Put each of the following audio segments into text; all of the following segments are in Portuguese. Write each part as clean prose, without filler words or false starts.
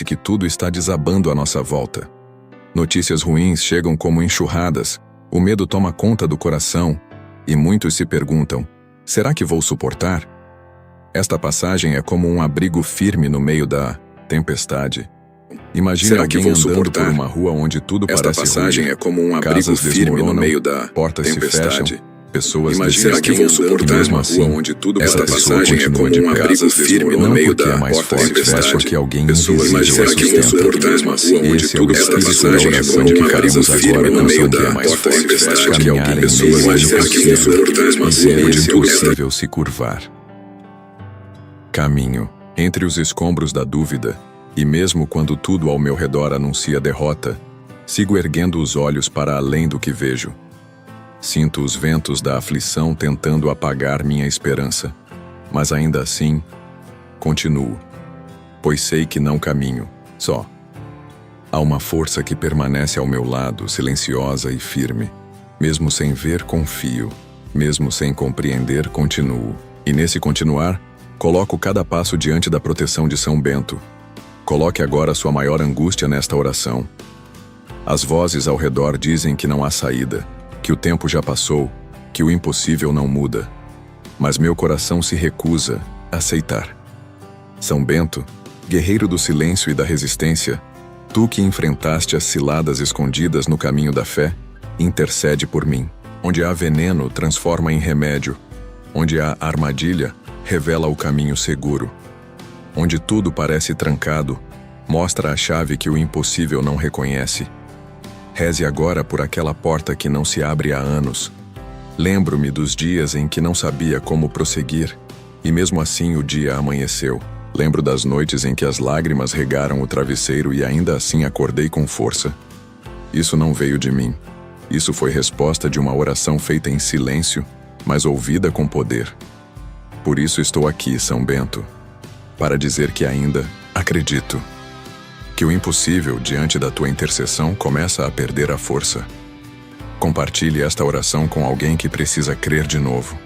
que tudo está desabando à nossa volta. Notícias ruins chegam como enxurradas, o medo toma conta do coração, e muitos se perguntam: será que vou suportar? Esta passagem é como um abrigo firme no meio da tempestade. Imagine alguém andando por uma rua onde tudo parece ruim. Esta passagem é como um abrigo firme no meio da portas se fecham, pessoas desistem, e mesmo assim, onde tudo esta passagem é como um abrigo firme no meio da portas se fecham, porque alguém invisível a sustenta. Esse é o espírito da oração que faremos agora com São Bento. Caminhar em meio ao impossível, e ver o impossível se curvar. Caminho entre os escombros da dúvida, e mesmo quando tudo ao meu redor anuncia derrota, sigo erguendo os olhos para além do que vejo. Sinto os ventos da aflição tentando apagar minha esperança, mas ainda assim, continuo, pois sei que não caminho só. Há uma força que permanece ao meu lado, silenciosa e firme. Mesmo sem ver, confio. Mesmo sem compreender, continuo. E nesse continuar, coloco cada passo diante da proteção de São Bento. Coloque agora sua maior angústia nesta oração. As vozes ao redor dizem que não há saída, que o tempo já passou, que o impossível não muda. Mas meu coração se recusa a aceitar. São Bento, guerreiro do silêncio e da resistência, tu que enfrentaste as ciladas escondidas no caminho da fé, intercede por mim. Onde há veneno, transforma em remédio. Onde há armadilha, revela o caminho seguro. Onde tudo parece trancado, mostra a chave que o impossível não reconhece. Reze agora por aquela porta que não se abre há anos. Lembro-me dos dias em que não sabia como prosseguir, e mesmo assim o dia amanheceu. Lembro das noites em que as lágrimas regaram o travesseiro e ainda assim acordei com força. Isso não veio de mim. Isso foi resposta de uma oração feita em silêncio, mas ouvida com poder. Por isso estou aqui, São Bento, para dizer que ainda acredito. Que o impossível, diante da tua intercessão, começa a perder a força. Compartilhe esta oração com alguém que precisa crer de novo.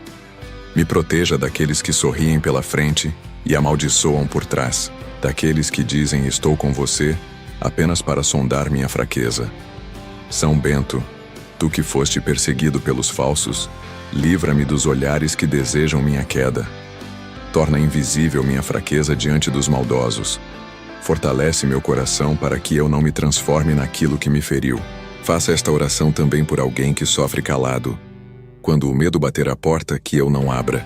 Me proteja daqueles que sorriem pela frente e amaldiçoam por trás, daqueles que dizem estou com você apenas para sondar minha fraqueza. São Bento, tu que foste perseguido pelos falsos, livra-me dos olhares que desejam minha queda. Torna invisível minha fraqueza diante dos maldosos. Fortalece meu coração para que eu não me transforme naquilo que me feriu. Faça esta oração também por alguém que sofre calado. Quando o medo bater à porta, que eu não abra.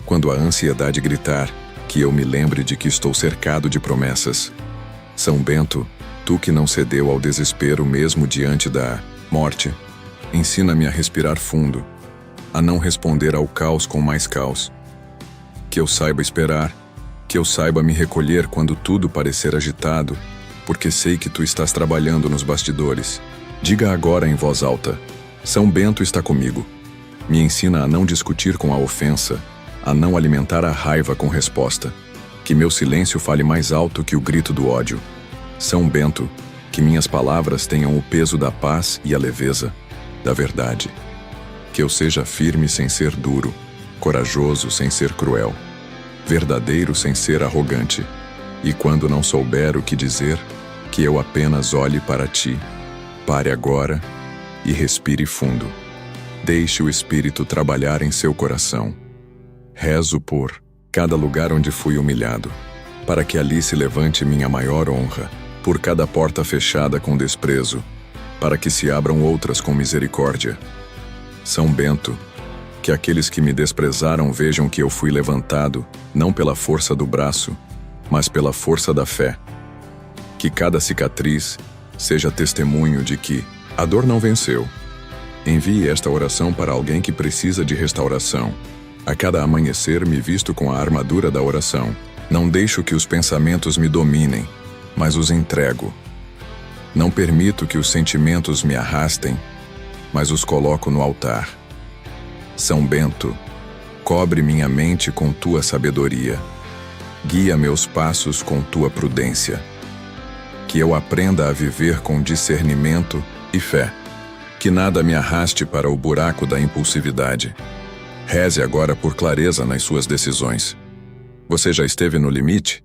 Quando a ansiedade gritar, que eu me lembre de que estou cercado de promessas. São Bento, tu que não cedeu ao desespero mesmo diante da morte, ensina-me a respirar fundo, a não responder ao caos com mais caos. Que eu saiba esperar, que eu saiba me recolher quando tudo parecer agitado, porque sei que tu estás trabalhando nos bastidores. Diga agora em voz alta: São Bento está comigo. Me ensina a não discutir com a ofensa, a não alimentar a raiva com resposta. Que meu silêncio fale mais alto que o grito do ódio. São Bento, que minhas palavras tenham o peso da paz e a leveza da verdade. Que eu seja firme sem ser duro, corajoso sem ser cruel, verdadeiro sem ser arrogante. E quando não souber o que dizer, que eu apenas olhe para ti. Pare agora e respire fundo. Deixe o Espírito trabalhar em seu coração. Rezo por cada lugar onde fui humilhado, para que ali se levante minha maior honra, por cada porta fechada com desprezo, para que se abram outras com misericórdia. São Bento, que aqueles que me desprezaram vejam que eu fui levantado, não pela força do braço, mas pela força da fé. Que cada cicatriz seja testemunho de que a dor não venceu. Envie esta oração para alguém que precisa de restauração. A cada amanhecer me visto com a armadura da oração. Não deixo que os pensamentos me dominem, mas os entrego. Não permito que os sentimentos me arrastem, mas os coloco no altar. São Bento, cobre minha mente com tua sabedoria. Guia meus passos com tua prudência. Que eu aprenda a viver com discernimento e fé. Que nada me arraste para o buraco da impulsividade. Reze agora por clareza nas suas decisões. Você já esteve no limite?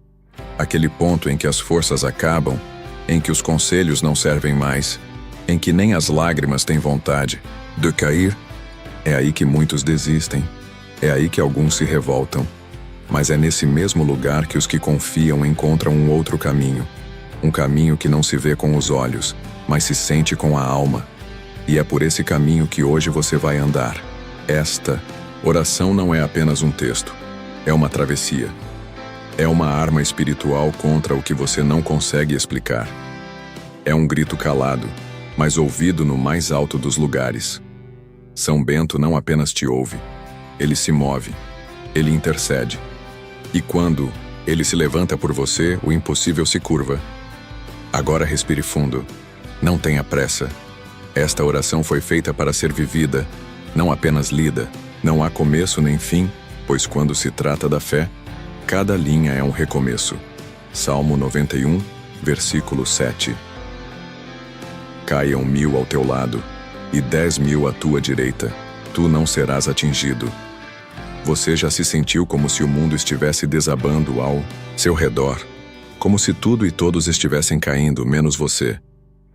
Aquele ponto em que as forças acabam, em que os conselhos não servem mais, em que nem as lágrimas têm vontade de cair. É aí que muitos desistem. É aí que alguns se revoltam. Mas é nesse mesmo lugar que os que confiam encontram um outro caminho. Um caminho que não se vê com os olhos, mas se sente com a alma. E é por esse caminho que hoje você vai andar. Esta oração não é apenas um texto. É uma travessia. É uma arma espiritual contra o que você não consegue explicar. É um grito calado, mas ouvido no mais alto dos lugares. São Bento não apenas te ouve, ele se move, ele intercede. E quando ele se levanta por você, o impossível se curva. Agora respire fundo. Não tenha pressa. Esta oração foi feita para ser vivida, não apenas lida. Não há começo nem fim, pois quando se trata da fé, cada linha é um recomeço. Salmo 91, versículo 7. Caiam 1000 ao teu lado, e 10.000 à tua direita, tu não serás atingido. Você já se sentiu como se o mundo estivesse desabando ao seu redor, como se tudo e todos estivessem caindo, menos você,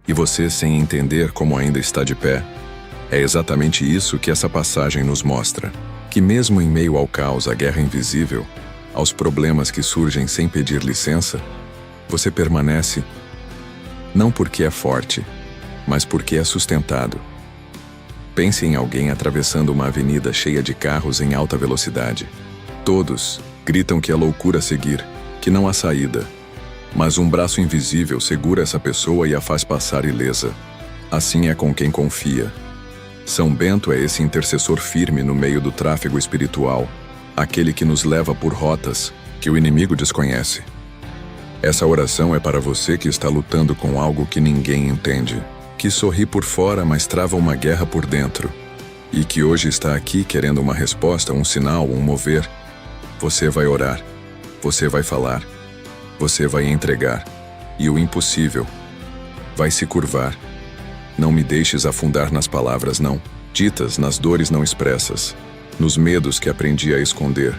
e você sem entender como ainda está de pé? É exatamente isso que essa passagem nos mostra, que mesmo em meio ao caos, à guerra invisível, aos problemas que surgem sem pedir licença, você permanece, não porque é forte, mas porque é sustentado. Pense em alguém atravessando uma avenida cheia de carros em alta velocidade. Todos gritam que é loucura seguir, que não há saída. Mas um braço invisível segura essa pessoa e a faz passar ilesa. Assim é com quem confia. São Bento é esse intercessor firme no meio do tráfego espiritual, aquele que nos leva por rotas que o inimigo desconhece. Essa oração é para você que está lutando com algo que ninguém entende, que sorri por fora, mas trava uma guerra por dentro, e que hoje está aqui querendo uma resposta, um sinal, um mover. Você vai orar, você vai falar, você vai entregar, e o impossível vai se curvar. Não me deixes afundar nas palavras não ditas, nas dores não expressas, nos medos que aprendi a esconder.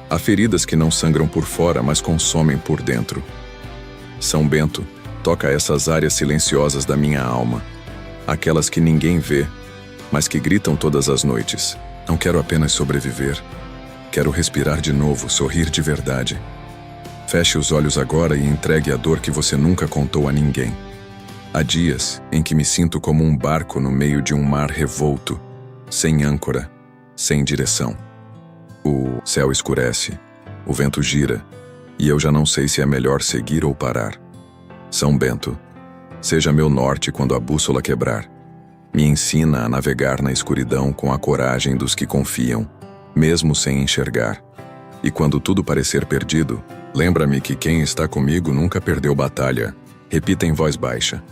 Há feridas que não sangram por fora, mas consomem por dentro. São Bento, toca essas áreas silenciosas da minha alma, aquelas que ninguém vê, mas que gritam todas as noites. Não quero apenas sobreviver, quero respirar de novo, sorrir de verdade. Feche os olhos agora e entregue a dor que você nunca contou a ninguém. Há dias em que me sinto como um barco no meio de um mar revolto, sem âncora, sem direção. O céu escurece, o vento gira, e eu já não sei se é melhor seguir ou parar. São Bento, seja meu norte quando a bússola quebrar. Me ensina a navegar na escuridão com a coragem dos que confiam, mesmo sem enxergar. E quando tudo parecer perdido, lembra-me que quem está comigo nunca perdeu batalha. Repita em voz baixa.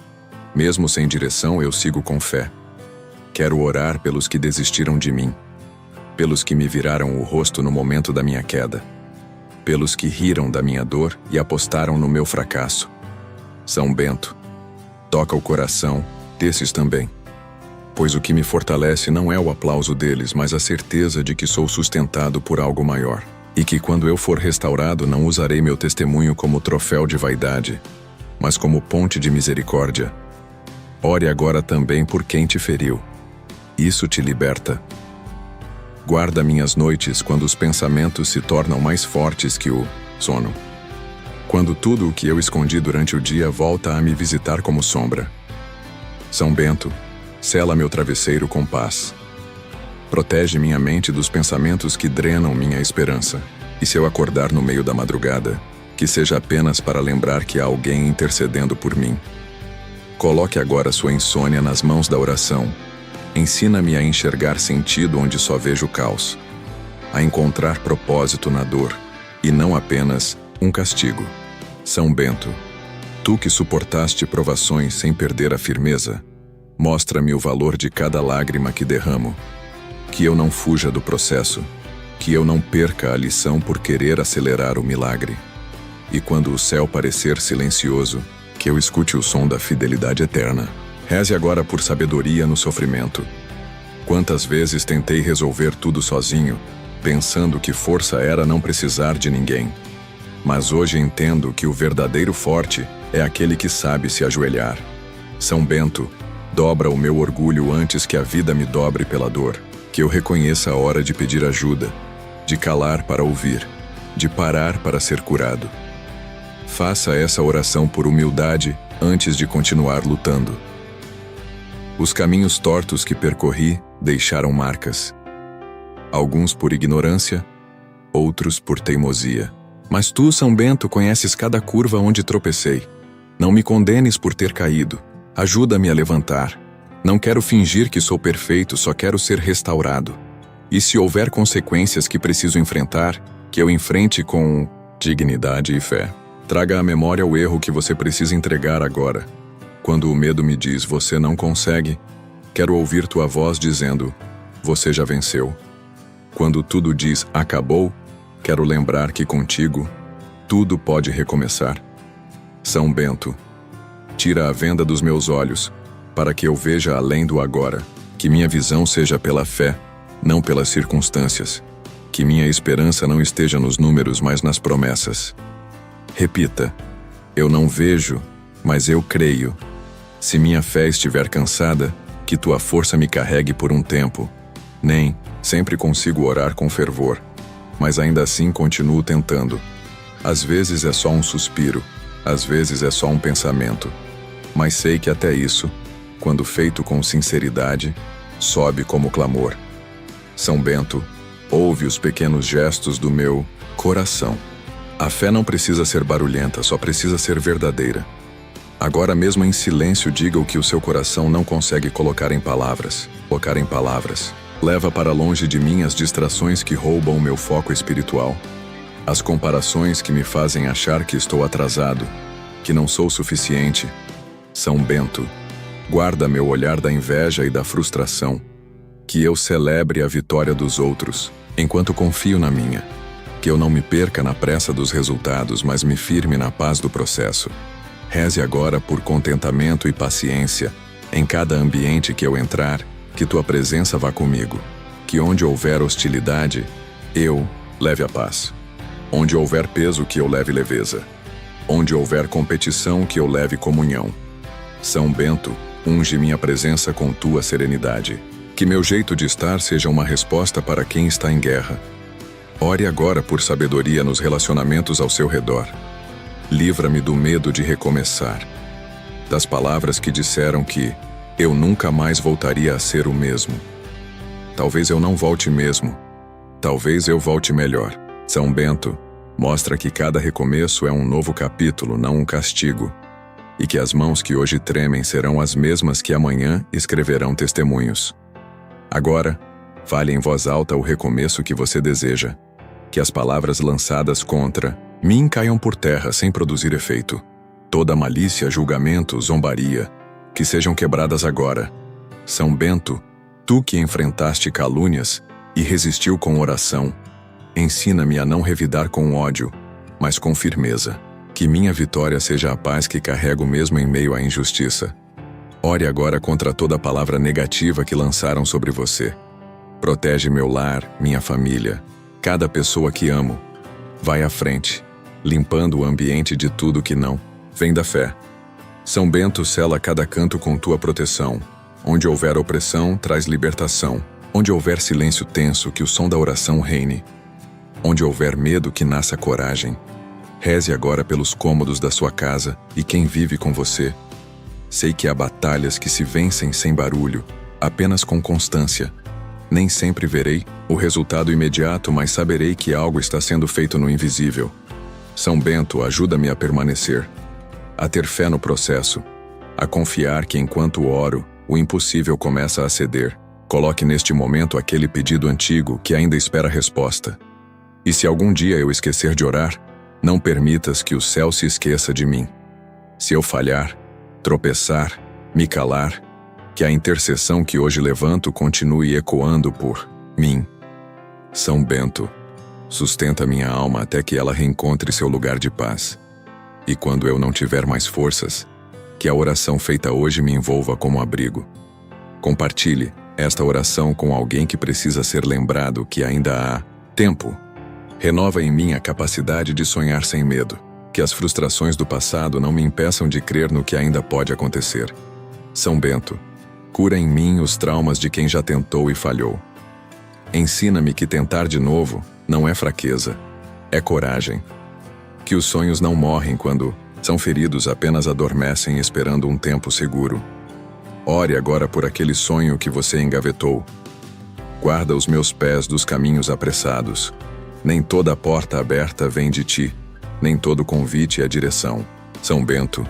Mesmo sem direção, eu sigo com fé. Quero orar pelos que desistiram de mim, pelos que me viraram o rosto no momento da minha queda, pelos que riram da minha dor e apostaram no meu fracasso. São Bento, toca o coração desses também, pois o que me fortalece não é o aplauso deles, mas a certeza de que sou sustentado por algo maior, e que quando eu for restaurado não usarei meu testemunho como troféu de vaidade, mas como ponte de misericórdia. Ore agora também por quem te feriu. Isso te liberta. Guarda minhas noites quando os pensamentos se tornam mais fortes que o sono. Quando tudo o que eu escondi durante o dia volta a me visitar como sombra. São Bento, sela meu travesseiro com paz. Protege minha mente dos pensamentos que drenam minha esperança. E se eu acordar no meio da madrugada, que seja apenas para lembrar que há alguém intercedendo por mim. Coloque agora sua insônia nas mãos da oração. Ensina-me a enxergar sentido onde só vejo caos, a encontrar propósito na dor, e não apenas um castigo. São Bento, tu que suportaste provações sem perder a firmeza, mostra-me o valor de cada lágrima que derramo, que eu não fuja do processo, que eu não perca a lição por querer acelerar o milagre. E quando o céu parecer silencioso, que eu escute o som da fidelidade eterna. Reze agora por sabedoria no sofrimento. Quantas vezes tentei resolver tudo sozinho, pensando que força era não precisar de ninguém. mas hoje entendo que o verdadeiro forte é aquele que sabe se ajoelhar. São Bento, dobra o meu orgulho antes que a vida me dobre pela dor, que eu reconheça a hora de pedir ajuda, de calar para ouvir, de parar para ser curado. Faça essa oração por humildade antes de continuar lutando. Os caminhos tortos que percorri deixaram marcas. Alguns por ignorância, outros por teimosia. Mas tu, São Bento, conheces cada curva onde tropecei. Não me condenes por ter caído. Ajuda-me a levantar. Não quero fingir que sou perfeito, só quero ser restaurado. E se houver consequências que preciso enfrentar, que eu enfrente com dignidade e fé. Traga à memória o erro que você precisa entregar agora. Quando o medo me diz, você não consegue, quero ouvir tua voz dizendo, você já venceu. Quando tudo diz, acabou, quero lembrar que contigo, tudo pode recomeçar. São Bento, tira a venda dos meus olhos, para que eu veja além do agora, que minha visão seja pela fé, não pelas circunstâncias, que minha esperança não esteja nos números, mas nas promessas. Repita, eu não vejo, mas eu creio. Se minha fé estiver cansada, que tua força me carregue por um tempo. Nem sempre consigo orar com fervor, mas ainda assim continuo tentando. Às vezes é só um suspiro, às vezes é só um pensamento. Mas sei que até isso, quando feito com sinceridade, sobe como clamor. São Bento, ouve os pequenos gestos do meu coração. A fé não precisa ser barulhenta, só precisa ser verdadeira. Agora mesmo em silêncio diga o que o seu coração não consegue colocar em palavras. Leva para longe de mim as distrações que roubam o meu foco espiritual. As comparações que me fazem achar que estou atrasado, que não sou suficiente. São Bento, guarda meu olhar da inveja e da frustração. Que eu celebre a vitória dos outros, enquanto confio na minha. Que eu não me perca na pressa dos resultados, mas me firme na paz do processo. Reze agora por contentamento e paciência. Em cada ambiente que eu entrar, que tua presença vá comigo. Que onde houver hostilidade, eu leve a paz. Onde houver peso, que eu leve leveza. Onde houver competição, que eu leve comunhão. São Bento, unge minha presença com tua serenidade. Que meu jeito de estar seja uma resposta para quem está em guerra. Ore agora por sabedoria nos relacionamentos ao seu redor. Livra-me do medo de recomeçar. Das palavras que disseram que eu nunca mais voltaria a ser o mesmo. Talvez eu não volte mesmo. Talvez eu volte melhor. São Bento, mostra que cada recomeço é um novo capítulo, não um castigo. E que as mãos que hoje tremem serão as mesmas que amanhã escreverão testemunhos. Agora, fale em voz alta o recomeço que você deseja. Que as palavras lançadas contra mim caiam por terra sem produzir efeito. Toda malícia, julgamento, zombaria, que sejam quebradas agora. São Bento, tu que enfrentaste calúnias e resistiu com oração, ensina-me a não revidar com ódio, mas com firmeza. Que minha vitória seja a paz que carrego mesmo em meio à injustiça. Ore agora contra toda palavra negativa que lançaram sobre você. Protege meu lar, minha família, cada pessoa que amo. Vai à frente, limpando o ambiente de tudo que não vem da fé. São Bento, sela cada canto com tua proteção. Onde houver opressão, traz libertação. Onde houver silêncio tenso, que o som da oração reine. Onde houver medo, que nasça coragem. Reze agora pelos cômodos da sua casa e quem vive com você. Sei que há batalhas que se vencem sem barulho, apenas com constância. Nem sempre verei o resultado imediato, mas saberei que algo está sendo feito no invisível. São Bento, ajuda-me a permanecer, a ter fé no processo, a confiar que enquanto oro, o impossível começa a ceder. Coloque neste momento aquele pedido antigo que ainda espera resposta. E se algum dia eu esquecer de orar, não permitas que o céu se esqueça de mim. Se eu falhar, tropeçar, me calar, que a intercessão que hoje levanto continue ecoando por mim. São Bento, sustenta minha alma até que ela reencontre seu lugar de paz. E quando eu não tiver mais forças, que a oração feita hoje me envolva como abrigo. Compartilhe esta oração com alguém que precisa ser lembrado que ainda há tempo. Renova em mim a capacidade de sonhar sem medo. Que as frustrações do passado não me impeçam de crer no que ainda pode acontecer. São Bento, cura em mim os traumas de quem já tentou e falhou. Ensina-me que tentar de novo não é fraqueza, é coragem. Que os sonhos não morrem quando são feridos, apenas adormecem esperando um tempo seguro. Ore agora por aquele sonho que você engavetou. Guarda os meus pés dos caminhos apressados. Nem toda porta aberta vem de ti, nem todo convite é direção. São Bento,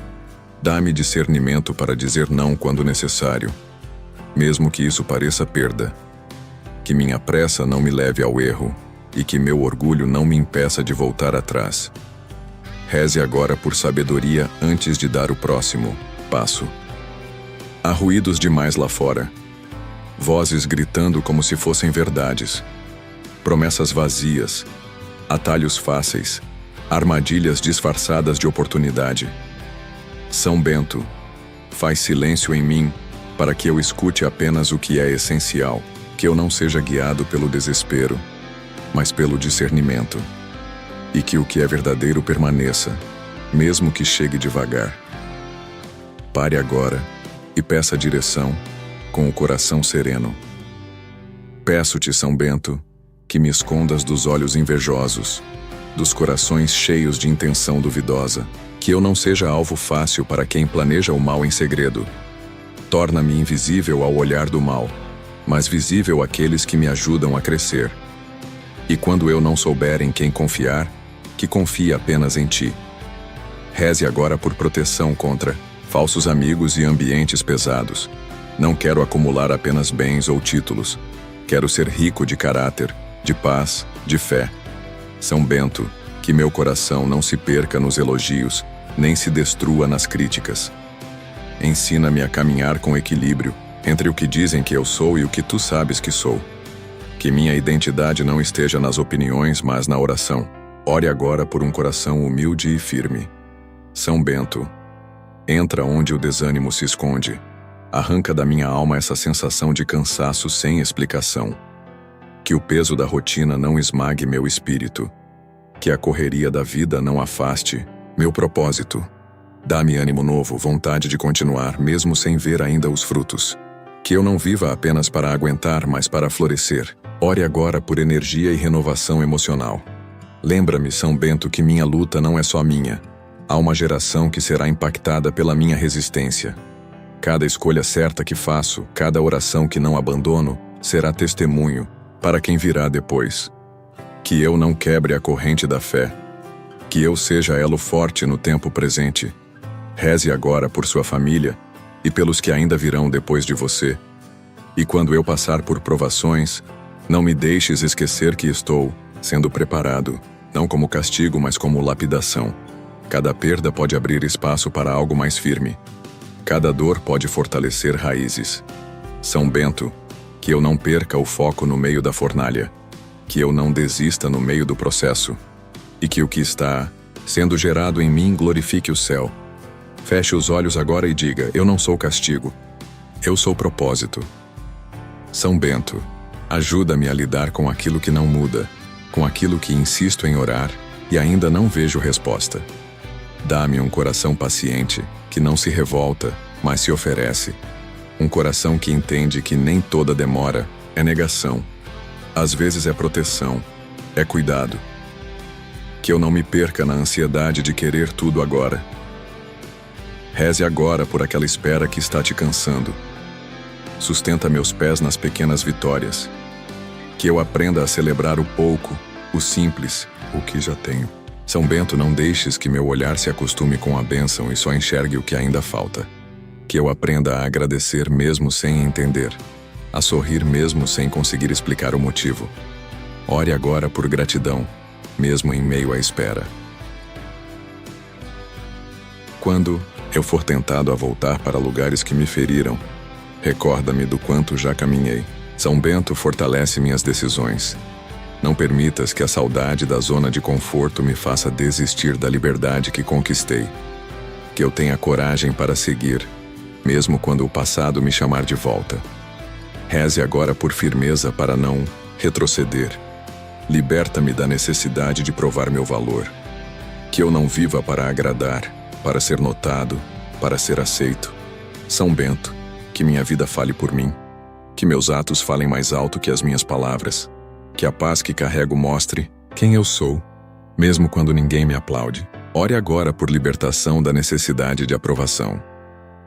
dá-me discernimento para dizer não quando necessário, mesmo que isso pareça perda. Que minha pressa não me leve ao erro e que meu orgulho não me impeça de voltar atrás. Reze agora por sabedoria antes de dar o próximo passo. Há ruídos demais lá fora. Vozes gritando como se fossem verdades. Promessas vazias. Atalhos fáceis. Armadilhas disfarçadas de oportunidade. São Bento, faz silêncio em mim para que eu escute apenas o que é essencial. Que eu não seja guiado pelo desespero, mas pelo discernimento. E que o que é verdadeiro permaneça, mesmo que chegue devagar. Pare agora e peça direção, com o coração sereno. Peço-te, São Bento, que me escondas dos olhos invejosos, dos corações cheios de intenção duvidosa, que eu não seja alvo fácil para quem planeja o mal em segredo. Torna-me invisível ao olhar do mal, mas visível àqueles que me ajudam a crescer. E quando eu não souber em quem confiar, que confie apenas em ti. Reze agora por proteção contra falsos amigos e ambientes pesados. Não quero acumular apenas bens ou títulos. Quero ser rico de caráter, de paz, de fé. São Bento, que meu coração não se perca nos elogios, nem se destrua nas críticas. Ensina-me a caminhar com equilíbrio entre o que dizem que eu sou e o que tu sabes que sou. Que minha identidade não esteja nas opiniões, mas na oração. Ore agora por um coração humilde e firme. São Bento, entra onde o desânimo se esconde. Arranca da minha alma essa sensação de cansaço sem explicação. Que o peso da rotina não esmague meu espírito. Que a correria da vida não afaste meu propósito. Dá-me ânimo novo, vontade de continuar, mesmo sem ver ainda os frutos. Que eu não viva apenas para aguentar, mas para florescer. Ore agora por energia e renovação emocional. Lembra-me, São Bento, que minha luta não é só minha. Há uma geração que será impactada pela minha resistência. Cada escolha certa que faço, cada oração que não abandono, será testemunho para quem virá depois. Que eu não quebre a corrente da fé. Que eu seja elo forte no tempo presente. Reze agora por sua família e pelos que ainda virão depois de você. E quando eu passar por provações, não me deixes esquecer que estou sendo preparado, não como castigo, mas como lapidação. Cada perda pode abrir espaço para algo mais firme. Cada dor pode fortalecer raízes. São Bento, que eu não perca o foco no meio da fornalha. Que eu não desista no meio do processo. E que o que está sendo gerado em mim glorifique o céu. Feche os olhos agora e diga: eu não sou castigo. Eu sou propósito. São Bento, ajuda-me a lidar com aquilo que não muda, com aquilo que insisto em orar e ainda não vejo resposta. Dá-me um coração paciente, que não se revolta, mas se oferece. Um coração que entende que nem toda demora é negação. Às vezes é proteção, é cuidado. Que eu não me perca na ansiedade de querer tudo agora. Reze agora por aquela espera que está te cansando. Sustenta meus pés nas pequenas vitórias. Que eu aprenda a celebrar o pouco, o simples, o que já tenho. São Bento, não deixes que meu olhar se acostume com a bênção e só enxergue o que ainda falta. Que eu aprenda a agradecer mesmo sem entender, a sorrir mesmo sem conseguir explicar o motivo. Ore agora por gratidão, mesmo em meio à espera. Quando eu for tentado a voltar para lugares que me feriram, recorda-me do quanto já caminhei. São Bento, fortalece minhas decisões. Não permitas que a saudade da zona de conforto me faça desistir da liberdade que conquistei. Que eu tenha coragem para seguir, mesmo quando o passado me chamar de volta. Reze agora por firmeza para não retroceder. liberta-me da necessidade de provar meu valor. Que eu não viva para agradar, para ser notado, para ser aceito. São Bento, que minha vida fale por mim. Que meus atos falem mais alto que as minhas palavras. Que a paz que carrego mostre quem eu sou, mesmo quando ninguém me aplaude. Ore agora por libertação da necessidade de aprovação.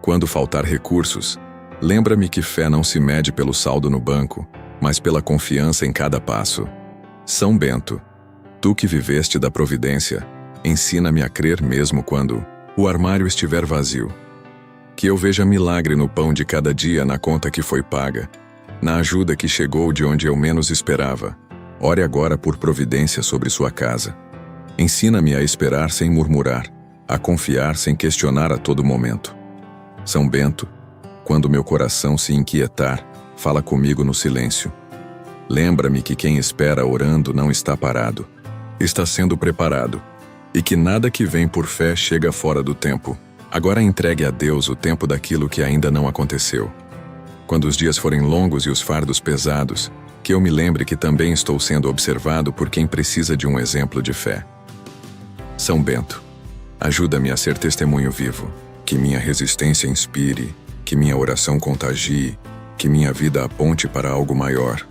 Quando faltar recursos, lembra-me que fé não se mede pelo saldo no banco, mas pela confiança em cada passo. São Bento, tu que viveste da providência, ensina-me a crer mesmo quando o armário estiver vazio. Que eu veja milagre no pão de cada dia, na conta que foi paga, na ajuda que chegou de onde eu menos esperava. Ore agora por providência sobre sua casa. Ensina-me a esperar sem murmurar, a confiar sem questionar a todo momento. São Bento, quando meu coração se inquietar, fala comigo no silêncio. Lembra-me que quem espera orando não está parado, está sendo preparado, e que nada que vem por fé chega fora do tempo. Agora entregue a Deus o tempo daquilo que ainda não aconteceu. Quando os dias forem longos e os fardos pesados, que eu me lembre que também estou sendo observado por quem precisa de um exemplo de fé. São Bento, ajuda-me a ser testemunho vivo, que minha resistência inspire, que minha oração contagie, que minha vida aponte para algo maior.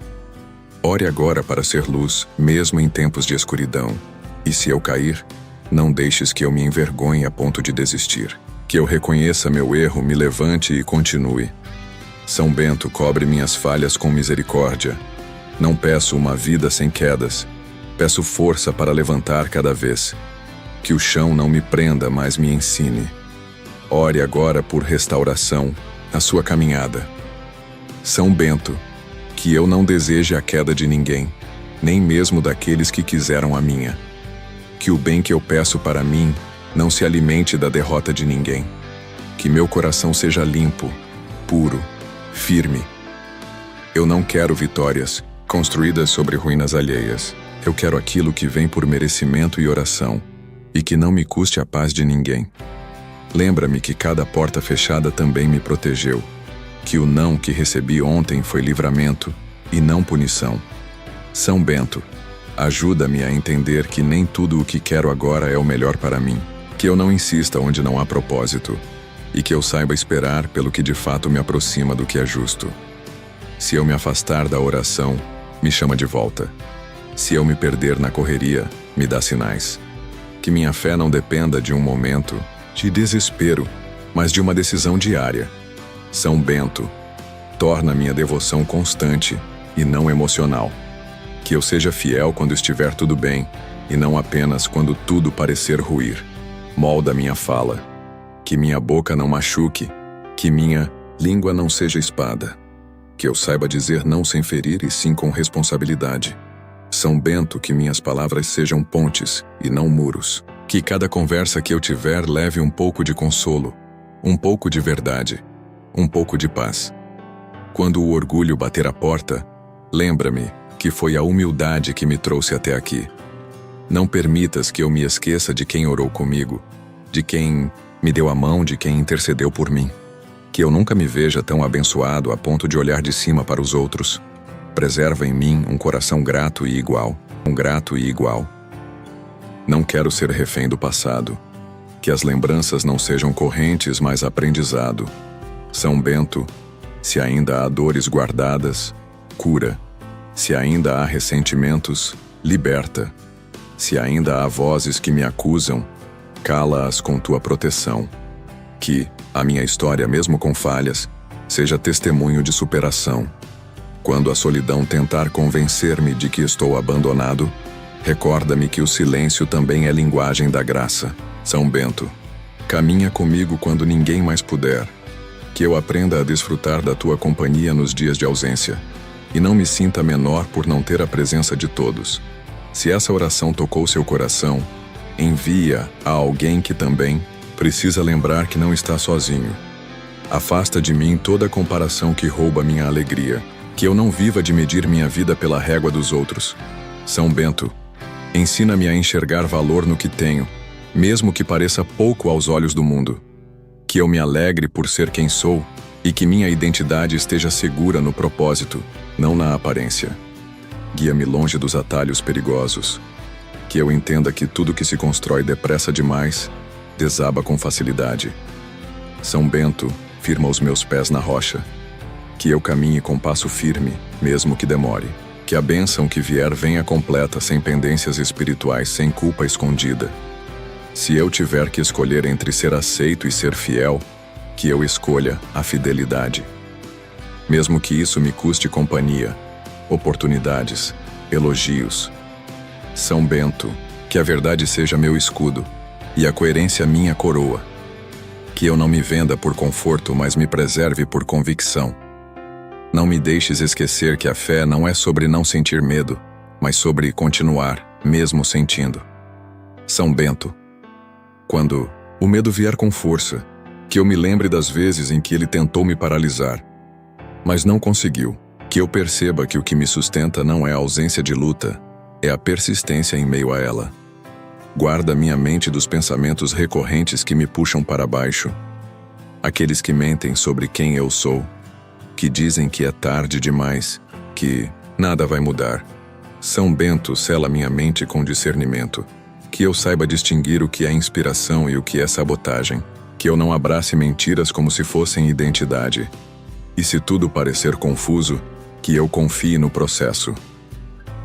Ore agora para ser luz, mesmo em tempos de escuridão, e se eu cair, não deixes que eu me envergonhe a ponto de desistir. Que eu reconheça meu erro, me levante e continue. São Bento, cobre minhas falhas com misericórdia. Não peço uma vida sem quedas, peço força para levantar cada vez. Que o chão não me prenda, mas me ensine. Ore agora por restauração na sua caminhada. São Bento, que eu não deseje a queda de ninguém, nem mesmo daqueles que quiseram a minha. Que o bem que eu peço para mim não se alimente da derrota de ninguém. Que meu coração seja limpo, puro, firme. Eu não quero vitórias construídas sobre ruínas alheias. Eu quero aquilo que vem por merecimento e oração, e que não me custe a paz de ninguém. Lembra-me que cada porta fechada também me protegeu, que o não que recebi ontem foi livramento e não punição. São Bento, ajuda-me a entender que nem tudo o que quero agora é o melhor para mim, que eu não insista onde não há propósito, e que eu saiba esperar pelo que de fato me aproxima do que é justo. Se eu me afastar da oração, me chama de volta. Se eu me perder na correria, me dá sinais. Que minha fé não dependa de um momento de desespero, mas de uma decisão diária. São Bento, torna minha devoção constante e não emocional. Que eu seja fiel quando estiver tudo bem, e não apenas quando tudo parecer ruir. Molda minha fala. Que minha boca não machuque, que minha língua não seja espada. Que eu saiba dizer não sem ferir e sim com responsabilidade. São Bento, que minhas palavras sejam pontes e não muros. Que cada conversa que eu tiver leve um pouco de consolo, um pouco de verdade, um pouco de paz. Quando o orgulho bater a porta, lembra-me que foi a humildade que me trouxe até aqui. Não permitas que eu me esqueça de quem orou comigo, de quem me deu a mão, de quem intercedeu por mim. Que eu nunca me veja tão abençoado a ponto de olhar de cima para os outros. Preserva em mim um coração grato e igual, Não quero ser refém do passado. Que as lembranças não sejam correntes, mas aprendizado. São Bento, se ainda há dores guardadas, cura. Se ainda há ressentimentos, liberta. Se ainda há vozes que me acusam, cala-as com tua proteção. Que a minha história, mesmo com falhas, seja testemunho de superação. Quando a solidão tentar convencer-me de que estou abandonado, recorda-me que o silêncio também é linguagem da graça. São Bento, caminha comigo quando ninguém mais puder. Que eu aprenda a desfrutar da tua companhia nos dias de ausência, e não me sinta menor por não ter a presença de todos. Se essa oração tocou seu coração, envia a alguém que também precisa lembrar que não está sozinho. Afasta de mim toda comparação que rouba minha alegria. Que eu não viva de medir minha vida pela régua dos outros. São Bento, ensina-me a enxergar valor no que tenho, mesmo que pareça pouco aos olhos do mundo. Que eu me alegre por ser quem sou e que minha identidade esteja segura no propósito, não na aparência. guia-me longe dos atalhos perigosos. Que eu entenda que tudo que se constrói depressa demais, desaba com facilidade. São Bento, firma os meus pés na rocha. Que eu caminhe com passo firme, mesmo que demore. Que a bênção que vier venha completa, sem pendências espirituais, sem culpa escondida. Se eu tiver que escolher entre ser aceito e ser fiel, que eu escolha a fidelidade. Mesmo que isso me custe companhia, oportunidades, elogios. São Bento, que a verdade seja meu escudo, e a coerência minha coroa. Que eu não me venda por conforto, mas me preserve por convicção. Não me deixes esquecer que a fé não é sobre não sentir medo, mas sobre continuar, mesmo sentindo. São Bento. Quando o medo vier com força, que eu me lembre das vezes em que ele tentou me paralisar, mas não conseguiu. Que eu perceba que o que me sustenta não é a ausência de luta, é a persistência em meio a ela. Guarda minha mente dos pensamentos recorrentes que me puxam para baixo. Aqueles que mentem sobre quem eu sou, que dizem que é tarde demais, que nada vai mudar. São Bento sela minha mente com discernimento. Que eu saiba distinguir o que é inspiração e o que é sabotagem. Que eu não abrace mentiras como se fossem identidade. E se tudo parecer confuso, que eu confie no processo.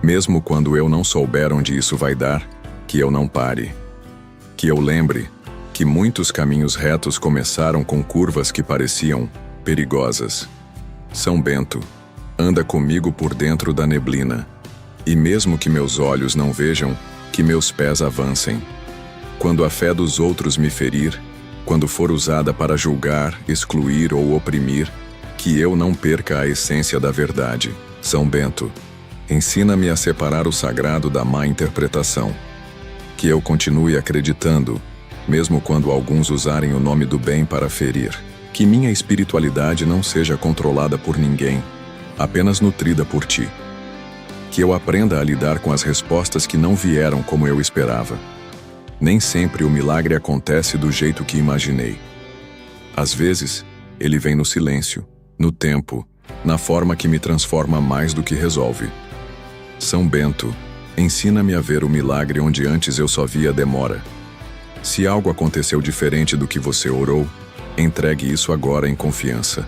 Mesmo quando eu não souber onde isso vai dar, que eu não pare. Que eu lembre que muitos caminhos retos começaram com curvas que pareciam perigosas. São Bento, anda comigo por dentro da neblina. E mesmo que meus olhos não vejam, que meus pés avancem. Quando a fé dos outros me ferir, quando for usada para julgar, excluir ou oprimir, que eu não perca a essência da verdade. São Bento, ensina-me a separar o sagrado da má interpretação. Que eu continue acreditando, mesmo quando alguns usarem o nome do bem para ferir. Que minha espiritualidade não seja controlada por ninguém, apenas nutrida por ti. Que eu aprenda a lidar com as respostas que não vieram como eu esperava. Nem sempre o milagre acontece do jeito que imaginei. Às vezes, ele vem no silêncio, no tempo, na forma que me transforma mais do que resolve. São Bento, ensina-me a ver o milagre onde antes eu só via demora. Se algo aconteceu diferente do que você orou, entregue isso agora em confiança.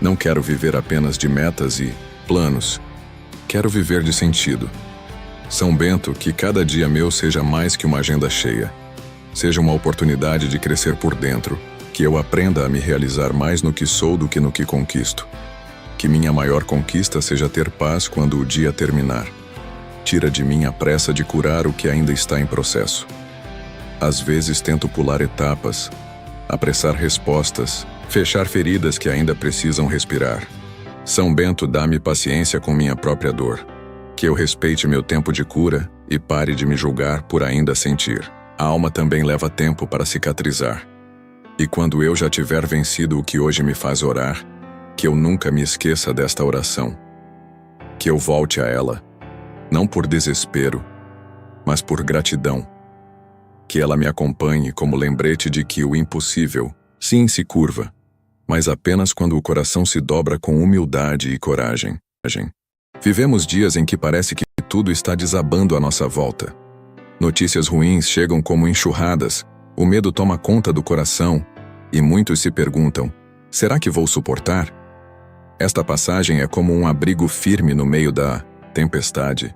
Não quero viver apenas de metas e planos. Quero viver de sentido. São Bento, que cada dia meu seja mais que uma agenda cheia. Seja uma oportunidade de crescer por dentro. Que eu aprenda a me realizar mais no que sou do que no que conquisto. Que minha maior conquista seja ter paz quando o dia terminar. Tira de mim a pressa de curar o que ainda está em processo. Às vezes tento pular etapas, apressar respostas, fechar feridas que ainda precisam respirar. São Bento, dá-me paciência com minha própria dor. Que eu respeite meu tempo de cura e pare de me julgar por ainda sentir. A alma também leva tempo para cicatrizar. E quando eu já tiver vencido o que hoje me faz orar, que eu nunca me esqueça desta oração. Que eu volte a ela, não por desespero, mas por gratidão. Que ela me acompanhe como lembrete de que o impossível, sim, se curva, mas apenas quando o coração se dobra com humildade e coragem. Vivemos dias em que parece que tudo está desabando à nossa volta. Notícias ruins chegam como enxurradas, o medo toma conta do coração, e muitos se perguntam: será que vou suportar? Esta passagem é como um abrigo firme no meio da tempestade.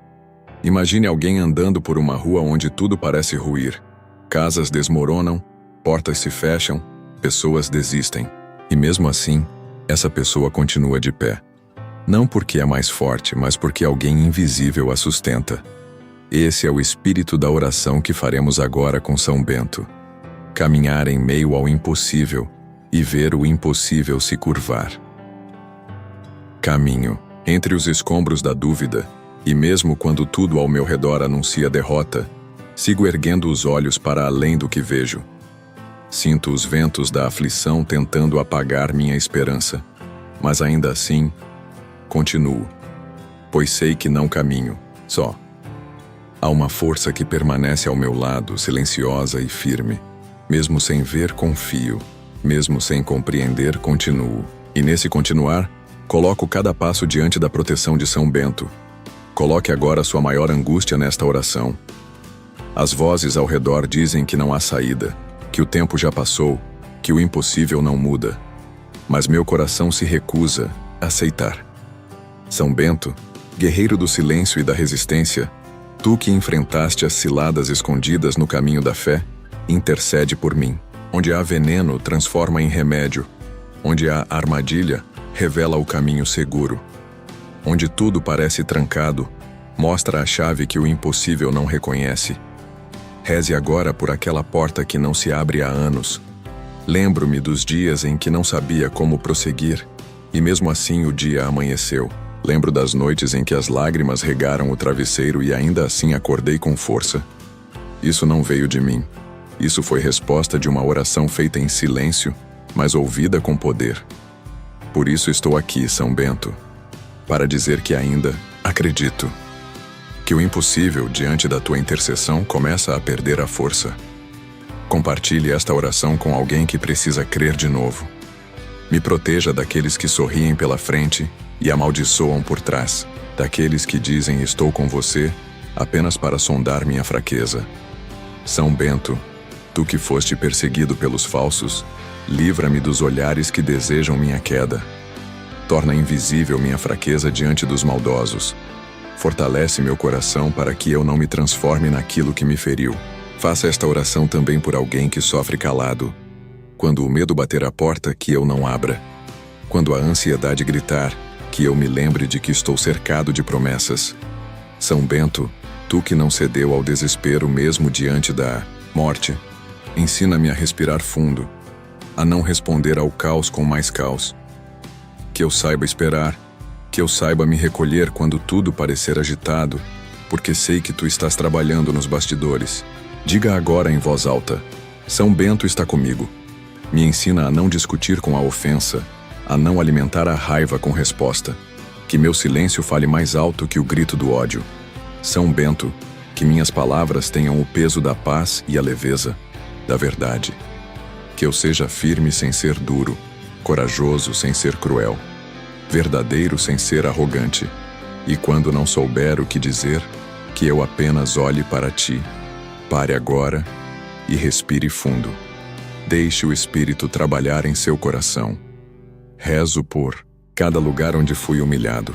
Imagine alguém andando por uma rua onde tudo parece ruir. Casas desmoronam, portas se fecham, pessoas desistem. E mesmo assim, essa pessoa continua de pé. Não porque é mais forte, mas porque alguém invisível a sustenta. Esse é o espírito da oração que faremos agora com São Bento. Caminhar em meio ao impossível e ver o impossível se curvar. Caminho entre os escombros da dúvida, e mesmo quando tudo ao meu redor anuncia derrota, sigo erguendo os olhos para além do que vejo. Sinto os ventos da aflição tentando apagar minha esperança, mas ainda assim, continuo, pois sei que não caminho só. Há uma força que permanece ao meu lado, silenciosa e firme. Mesmo sem ver, confio. Mesmo sem compreender, continuo. E nesse continuar, coloco cada passo diante da proteção de São Bento. Coloque agora sua maior angústia nesta oração. As vozes ao redor dizem que não há saída, que o tempo já passou, que o impossível não muda. Mas meu coração se recusa a aceitar. São Bento, guerreiro do silêncio e da resistência, tu que enfrentaste as ciladas escondidas no caminho da fé, intercede por mim. Onde há veneno, transforma em remédio. Onde há armadilha, revela o caminho seguro. Onde tudo parece trancado, mostra a chave que o impossível não reconhece. Reze agora por aquela porta que não se abre há anos. Lembro-me dos dias em que não sabia como prosseguir, e mesmo assim o dia amanheceu. Lembro das noites em que as lágrimas regaram o travesseiro e ainda assim acordei com força. Isso não veio de mim. Isso foi resposta de uma oração feita em silêncio, mas ouvida com poder. Por isso estou aqui, São Bento, para dizer que ainda acredito. Que o impossível, diante da tua intercessão, começa a perder a força. Compartilhe esta oração com alguém que precisa crer de novo. Me proteja daqueles que sorriem pela frente e amaldiçoam por trás, daqueles que dizem estou com você apenas para sondar minha fraqueza. São Bento, tu que foste perseguido pelos falsos, livra-me dos olhares que desejam minha queda. Torna invisível minha fraqueza diante dos maldosos. Fortalece meu coração para que eu não me transforme naquilo que me feriu. Faça esta oração também por alguém que sofre calado. Quando o medo bater à porta, que eu não abra. Quando a ansiedade gritar, que eu me lembre de que estou cercado de promessas. São Bento, tu que não cedeu ao desespero mesmo diante da morte, ensina-me a respirar fundo, a não responder ao caos com mais caos. Que eu saiba esperar, que eu saiba me recolher quando tudo parecer agitado, porque sei que tu estás trabalhando nos bastidores. Diga agora em voz alta: São Bento está comigo. Me ensina a não discutir com a ofensa, a não alimentar a raiva com resposta. Que meu silêncio fale mais alto que o grito do ódio. São Bento, que minhas palavras tenham o peso da paz e a leveza da verdade. Que eu seja firme sem ser duro, corajoso sem ser cruel, verdadeiro sem ser arrogante, e quando não souber o que dizer, que eu apenas olhe para ti. Pare agora e respire fundo. Deixe o Espírito trabalhar em seu coração. Rezo por cada lugar onde fui humilhado,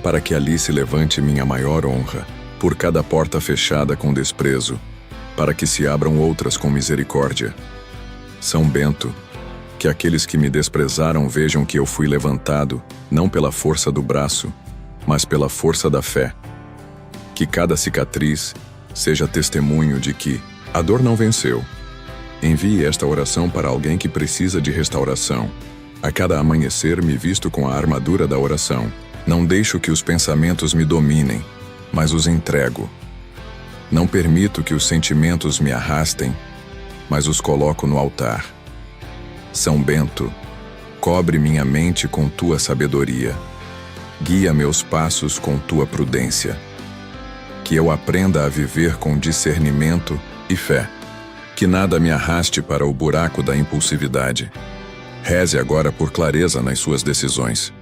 para que ali se levante minha maior honra, por cada porta fechada com desprezo, para que se abram outras com misericórdia. São Bento, que aqueles que me desprezaram vejam que eu fui levantado, não pela força do braço, mas pela força da fé. Que cada cicatriz seja testemunho de que a dor não venceu. Envie esta oração para alguém que precisa de restauração. A cada amanhecer me visto com a armadura da oração. Não deixo que os pensamentos me dominem, mas os entrego. Não permito que os sentimentos me arrastem, mas os coloco no altar. São Bento, cobre minha mente com tua sabedoria. Guia meus passos com tua prudência. Que eu aprenda a viver com discernimento e fé. Que nada me arraste para o buraco da impulsividade. Reze agora por clareza nas suas decisões.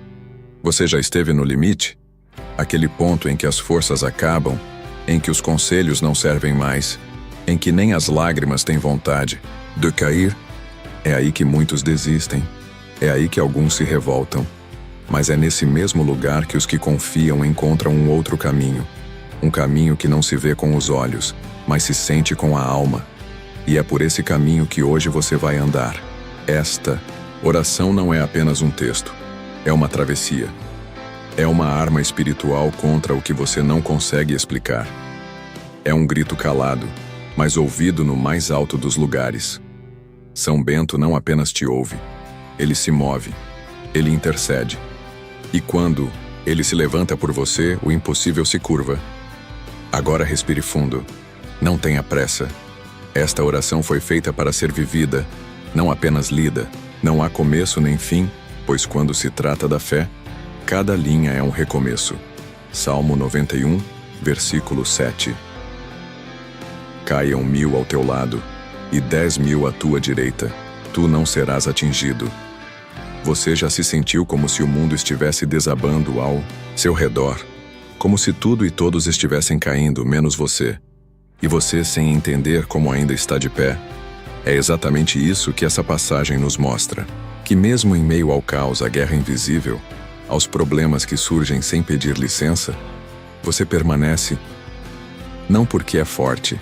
Você já esteve no limite? Aquele ponto em que as forças acabam, em que os conselhos não servem mais, em que nem as lágrimas têm vontade de cair? É aí que muitos desistem. É aí que alguns se revoltam. Mas é nesse mesmo lugar que os que confiam encontram um outro caminho. Um caminho que não se vê com os olhos, mas se sente com a alma. E é por esse caminho que hoje você vai andar. Esta oração não é apenas um texto. É uma travessia. É uma arma espiritual contra o que você não consegue explicar. É um grito calado, mas ouvido no mais alto dos lugares. São Bento não apenas te ouve, ele se move, ele intercede. E quando ele se levanta por você, o impossível se curva. Agora respire fundo. Não tenha pressa. Esta oração foi feita para ser vivida, não apenas lida. Não há começo nem fim, pois quando se trata da fé, cada linha é um recomeço. Salmo 91, versículo 7. Caiam 1000 ao teu lado e 10.000 à tua direita, tu não serás atingido. Você já se sentiu como se o mundo estivesse desabando ao seu redor? como se tudo e todos estivessem caindo, menos você. E você sem entender como ainda está de pé. É exatamente isso que essa passagem nos mostra. Que mesmo em meio ao caos, à guerra invisível, aos problemas que surgem sem pedir licença, você permanece, não porque é forte,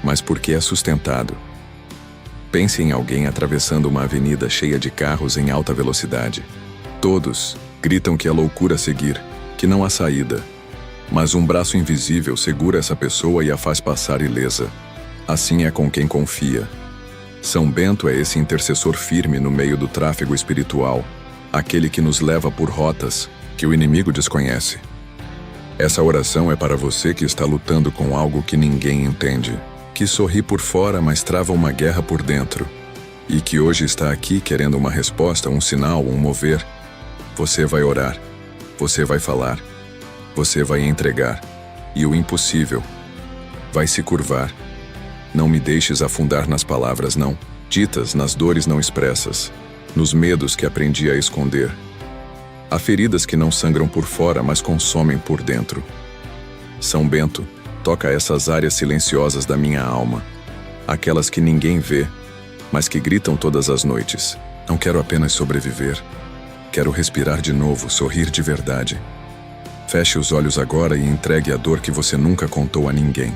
mas porque é sustentado. Pense em alguém atravessando uma avenida cheia de carros em alta velocidade. Todos gritam que é loucura seguir, que não há saída. Mas um braço invisível segura essa pessoa e a faz passar ilesa. Assim é com quem confia. São Bento é esse intercessor firme no meio do tráfego espiritual, aquele que nos leva por rotas que o inimigo desconhece. Essa oração é para você que está lutando com algo que ninguém entende, que sorri por fora, mas trava uma guerra por dentro, e que hoje está aqui querendo uma resposta, um sinal, um mover. Você vai orar, você vai falar, você vai entregar, e o impossível vai se curvar. Não me deixes afundar nas palavras não ditas, nas dores não expressas, nos medos que aprendi a esconder. Há feridas que não sangram por fora, mas consomem por dentro. São Bento, toca essas áreas silenciosas da minha alma, aquelas que ninguém vê, mas que gritam todas as noites. Não quero apenas sobreviver, quero respirar de novo, sorrir de verdade. Feche os olhos agora e entregue a dor que você nunca contou a ninguém.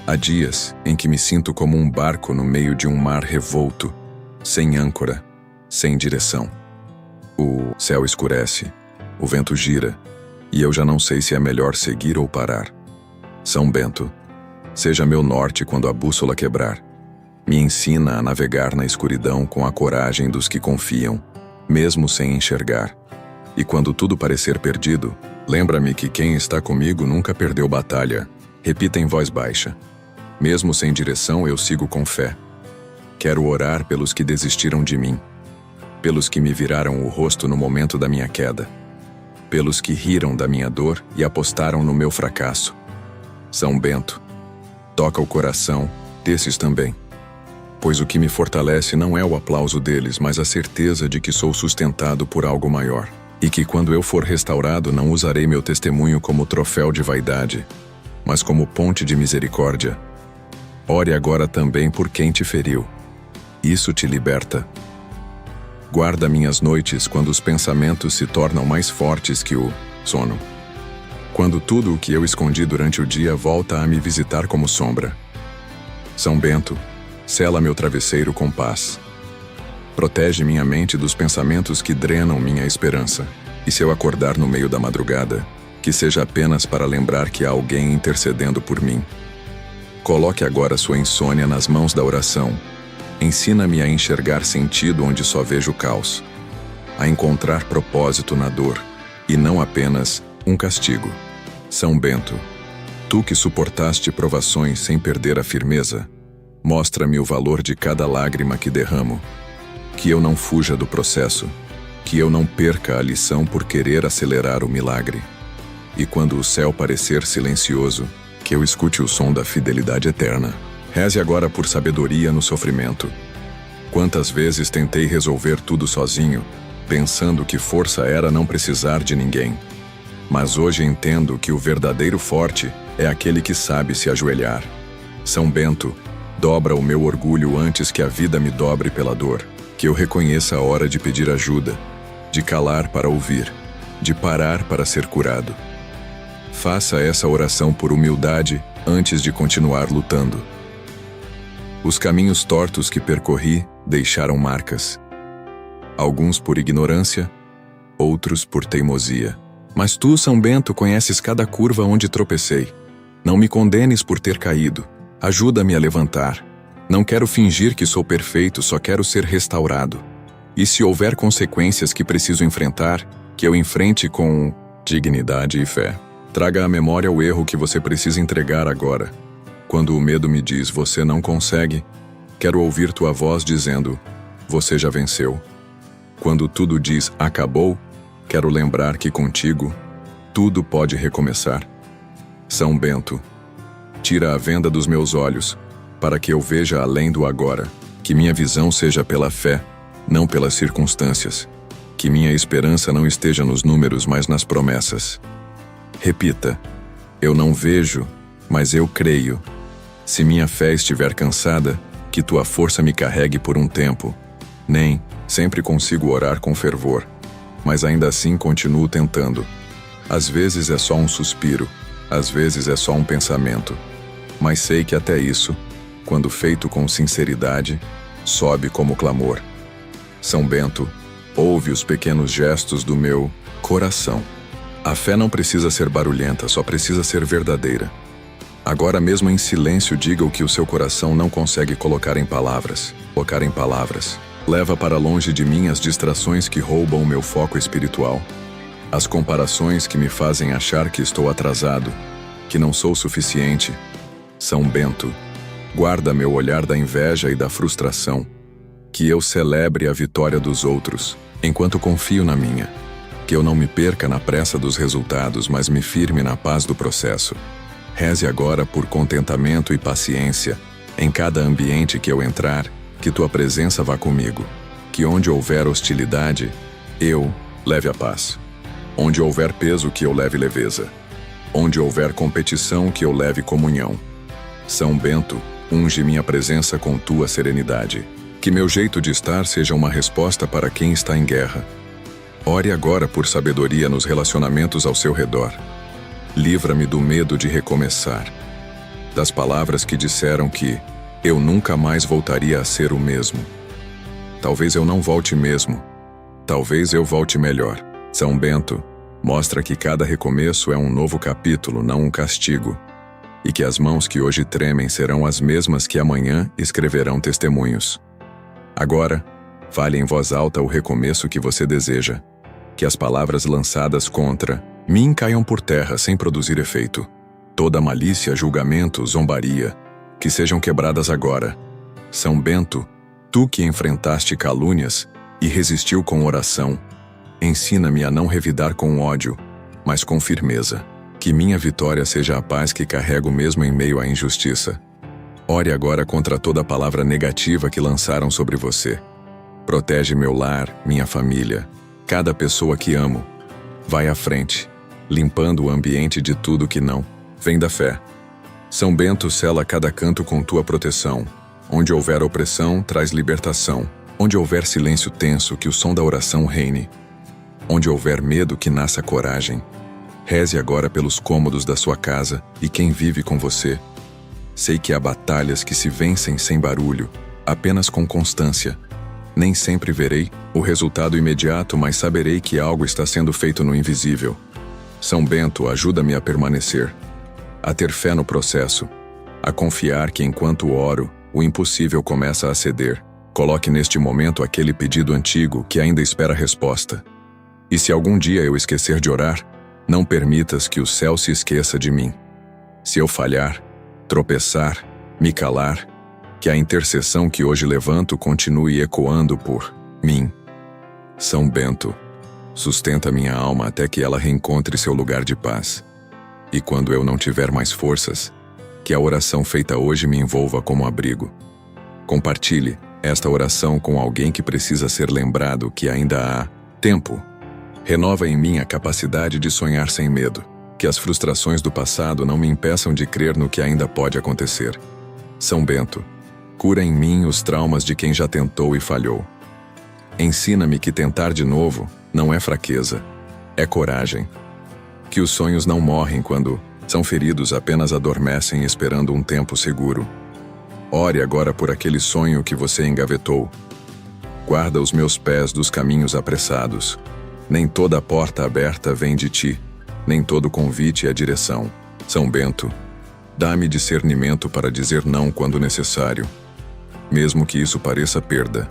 Há dias em que me sinto como um barco no meio de um mar revolto, sem âncora, sem direção. O céu escurece, o vento gira, e eu já não sei se é melhor seguir ou parar. São Bento, seja meu norte quando a bússola quebrar. Me ensina a navegar na escuridão com a coragem dos que confiam, mesmo sem enxergar. E quando tudo parecer perdido, lembra-me que quem está comigo nunca perdeu batalha. Repita em voz baixa. Mesmo sem direção, eu sigo com fé. Quero orar pelos que desistiram de mim, pelos que me viraram o rosto no momento da minha queda, pelos que riram da minha dor e apostaram no meu fracasso. São Bento, toca o coração desses também, pois o que me fortalece não é o aplauso deles, mas a certeza de que sou sustentado por algo maior, e que quando eu for restaurado não usarei meu testemunho como troféu de vaidade, mas como ponte de misericórdia. Ore agora também por quem te feriu. Isso te liberta. Guarda minhas noites quando os pensamentos se tornam mais fortes que o sono. Quando tudo o que eu escondi durante o dia volta a me visitar como sombra. São Bento, sela meu travesseiro com paz. Protege minha mente dos pensamentos que drenam minha esperança. E se eu acordar no meio da madrugada, que seja apenas para lembrar que há alguém intercedendo por mim. Coloque agora sua insônia nas mãos da oração. Ensina-me a enxergar sentido onde só vejo caos, a encontrar propósito na dor, e não apenas um castigo. São Bento, tu que suportaste provações sem perder a firmeza, mostra-me o valor de cada lágrima que derramo, que eu não fuja do processo, que eu não perca a lição por querer acelerar o milagre. E quando o céu parecer silencioso, que eu escute o som da fidelidade eterna. Reze agora por sabedoria no sofrimento. Quantas vezes tentei resolver tudo sozinho, pensando que força era não precisar de ninguém. Mas hoje entendo que o verdadeiro forte é aquele que sabe se ajoelhar. São Bento, dobra o meu orgulho antes que a vida me dobre pela dor. Que eu reconheça a hora de pedir ajuda, de calar para ouvir, de parar para ser curado. Faça essa oração por humildade antes de continuar lutando. Os caminhos tortos que percorri deixaram marcas. Alguns por ignorância, outros por teimosia. Mas tu, São Bento, conheces cada curva onde tropecei. Não me condenes por ter caído. Ajuda-me a levantar. Não quero fingir que sou perfeito, só quero ser restaurado. E se houver consequências que preciso enfrentar, que eu enfrente com dignidade e fé. Traga à memória o erro que você precisa entregar agora. Quando o medo me diz, você não consegue, quero ouvir tua voz dizendo, você já venceu. Quando tudo diz, acabou, quero lembrar que contigo, tudo pode recomeçar. São Bento, tira a venda dos meus olhos, para que eu veja além do agora, que minha visão seja pela fé, não pelas circunstâncias, que minha esperança não esteja nos números, mas nas promessas. Repita: eu não vejo, mas eu creio. Se minha fé estiver cansada, que tua força me carregue por um tempo. Nem sempre consigo orar com fervor, mas ainda assim continuo tentando. Às vezes é só um suspiro, às vezes é só um pensamento. Mas sei que até isso, quando feito com sinceridade, sobe como clamor. São Bento, ouve os pequenos gestos do meu coração. A fé não precisa ser barulhenta, só precisa ser verdadeira. Agora mesmo em silêncio diga o que o seu coração não consegue colocar em palavras. Leva para longe de mim as distrações que roubam o meu foco espiritual. As comparações que me fazem achar que estou atrasado, que não sou suficiente. São Bento, guarda meu olhar da inveja e da frustração. Que eu celebre a vitória dos outros, enquanto confio na minha. Que eu não me perca na pressa dos resultados, mas me firme na paz do processo. Reze agora por contentamento e paciência. Em cada ambiente que eu entrar, que tua presença vá comigo. Que onde houver hostilidade, eu leve a paz. Onde houver peso, que eu leve leveza. Onde houver competição, que eu leve comunhão. São Bento, unge minha presença com tua serenidade. Que meu jeito de estar seja uma resposta para quem está em guerra. Ore agora por sabedoria nos relacionamentos ao seu redor. Livra-me do medo de recomeçar. Das palavras que disseram que eu nunca mais voltaria a ser o mesmo. Talvez eu não volte mesmo. Talvez eu volte melhor. São Bento, mostra que cada recomeço é um novo capítulo, não um castigo. E que as mãos que hoje tremem serão as mesmas que amanhã escreverão testemunhos. Agora, fale em voz alta o recomeço que você deseja. Que as palavras lançadas contra mim caiam por terra sem produzir efeito. Toda malícia, julgamento, zombaria, que sejam quebradas agora. São Bento, tu que enfrentaste calúnias e resistiu com oração, ensina-me a não revidar com ódio, mas com firmeza. Que minha vitória seja a paz que carrego mesmo em meio à injustiça. Ore agora contra toda palavra negativa que lançaram sobre você. Protege meu lar, minha família, cada pessoa que amo. Vai à frente, limpando o ambiente de tudo que não vem da fé. São Bento, sela cada canto com tua proteção. Onde houver opressão, traz libertação. Onde houver silêncio tenso, que o som da oração reine. Onde houver medo, que nasça coragem. Reze agora pelos cômodos da sua casa e quem vive com você. Sei que há batalhas que se vencem sem barulho, apenas com constância. Nem sempre verei o resultado imediato, mas saberei que algo está sendo feito no invisível. São Bento, ajuda-me a permanecer, a ter fé no processo, a confiar que enquanto oro, o impossível começa a ceder. Coloque neste momento aquele pedido antigo que ainda espera resposta. E se algum dia eu esquecer de orar, não permitas que o céu se esqueça de mim. Se eu falhar, tropeçar, me calar, que a intercessão que hoje levanto continue ecoando por mim. São Bento, sustenta minha alma até que ela reencontre seu lugar de paz. E quando eu não tiver mais forças, que a oração feita hoje me envolva como abrigo. Compartilhe esta oração com alguém que precisa ser lembrado que ainda há tempo. Renova em mim a capacidade de sonhar sem medo. Que as frustrações do passado não me impeçam de crer no que ainda pode acontecer. São Bento, cura em mim os traumas de quem já tentou e falhou. Ensina-me que tentar de novo não é fraqueza, é coragem. Que os sonhos não morrem quando são feridos, apenas adormecem esperando um tempo seguro. Ore agora por aquele sonho que você engavetou. Guarda os meus pés dos caminhos apressados. Nem toda porta aberta vem de ti, nem todo convite é direção. São Bento, dá-me discernimento para dizer não quando necessário, mesmo que isso pareça perda.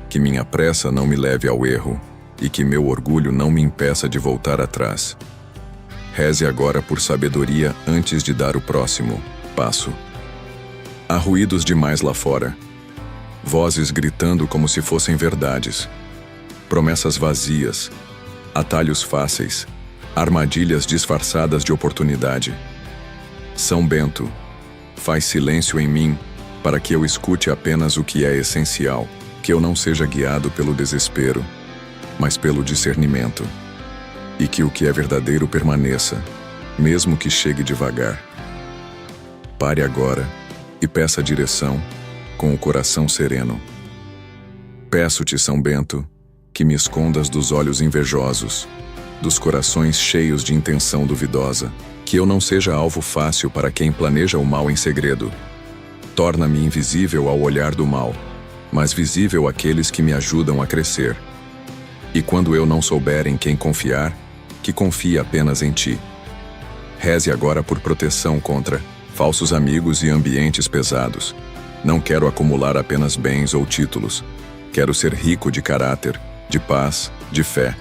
Que minha pressa não me leve ao erro e que meu orgulho não me impeça de voltar atrás. Reze agora por sabedoria antes de dar o próximo passo. Há ruídos demais lá fora, vozes gritando como se fossem verdades, promessas vazias, atalhos fáceis, armadilhas disfarçadas de oportunidade. São Bento, faz silêncio em mim para que eu escute apenas o que é essencial, que eu não seja guiado pelo desespero, mas pelo discernimento, e que o que é verdadeiro permaneça, mesmo que chegue devagar. Pare agora e peça direção com o coração sereno. Peço-te, São Bento, que me escondas dos olhos invejosos, dos corações cheios de intenção duvidosa, que eu não seja alvo fácil para quem planeja o mal em segredo. Torna-me invisível ao olhar do mal, mas visível àqueles que me ajudam a crescer. E quando eu não souber em quem confiar, que confie apenas em ti. Reze agora por proteção contra falsos amigos e ambientes pesados. Não quero acumular apenas bens ou títulos. Quero ser rico de caráter, de paz, de fé.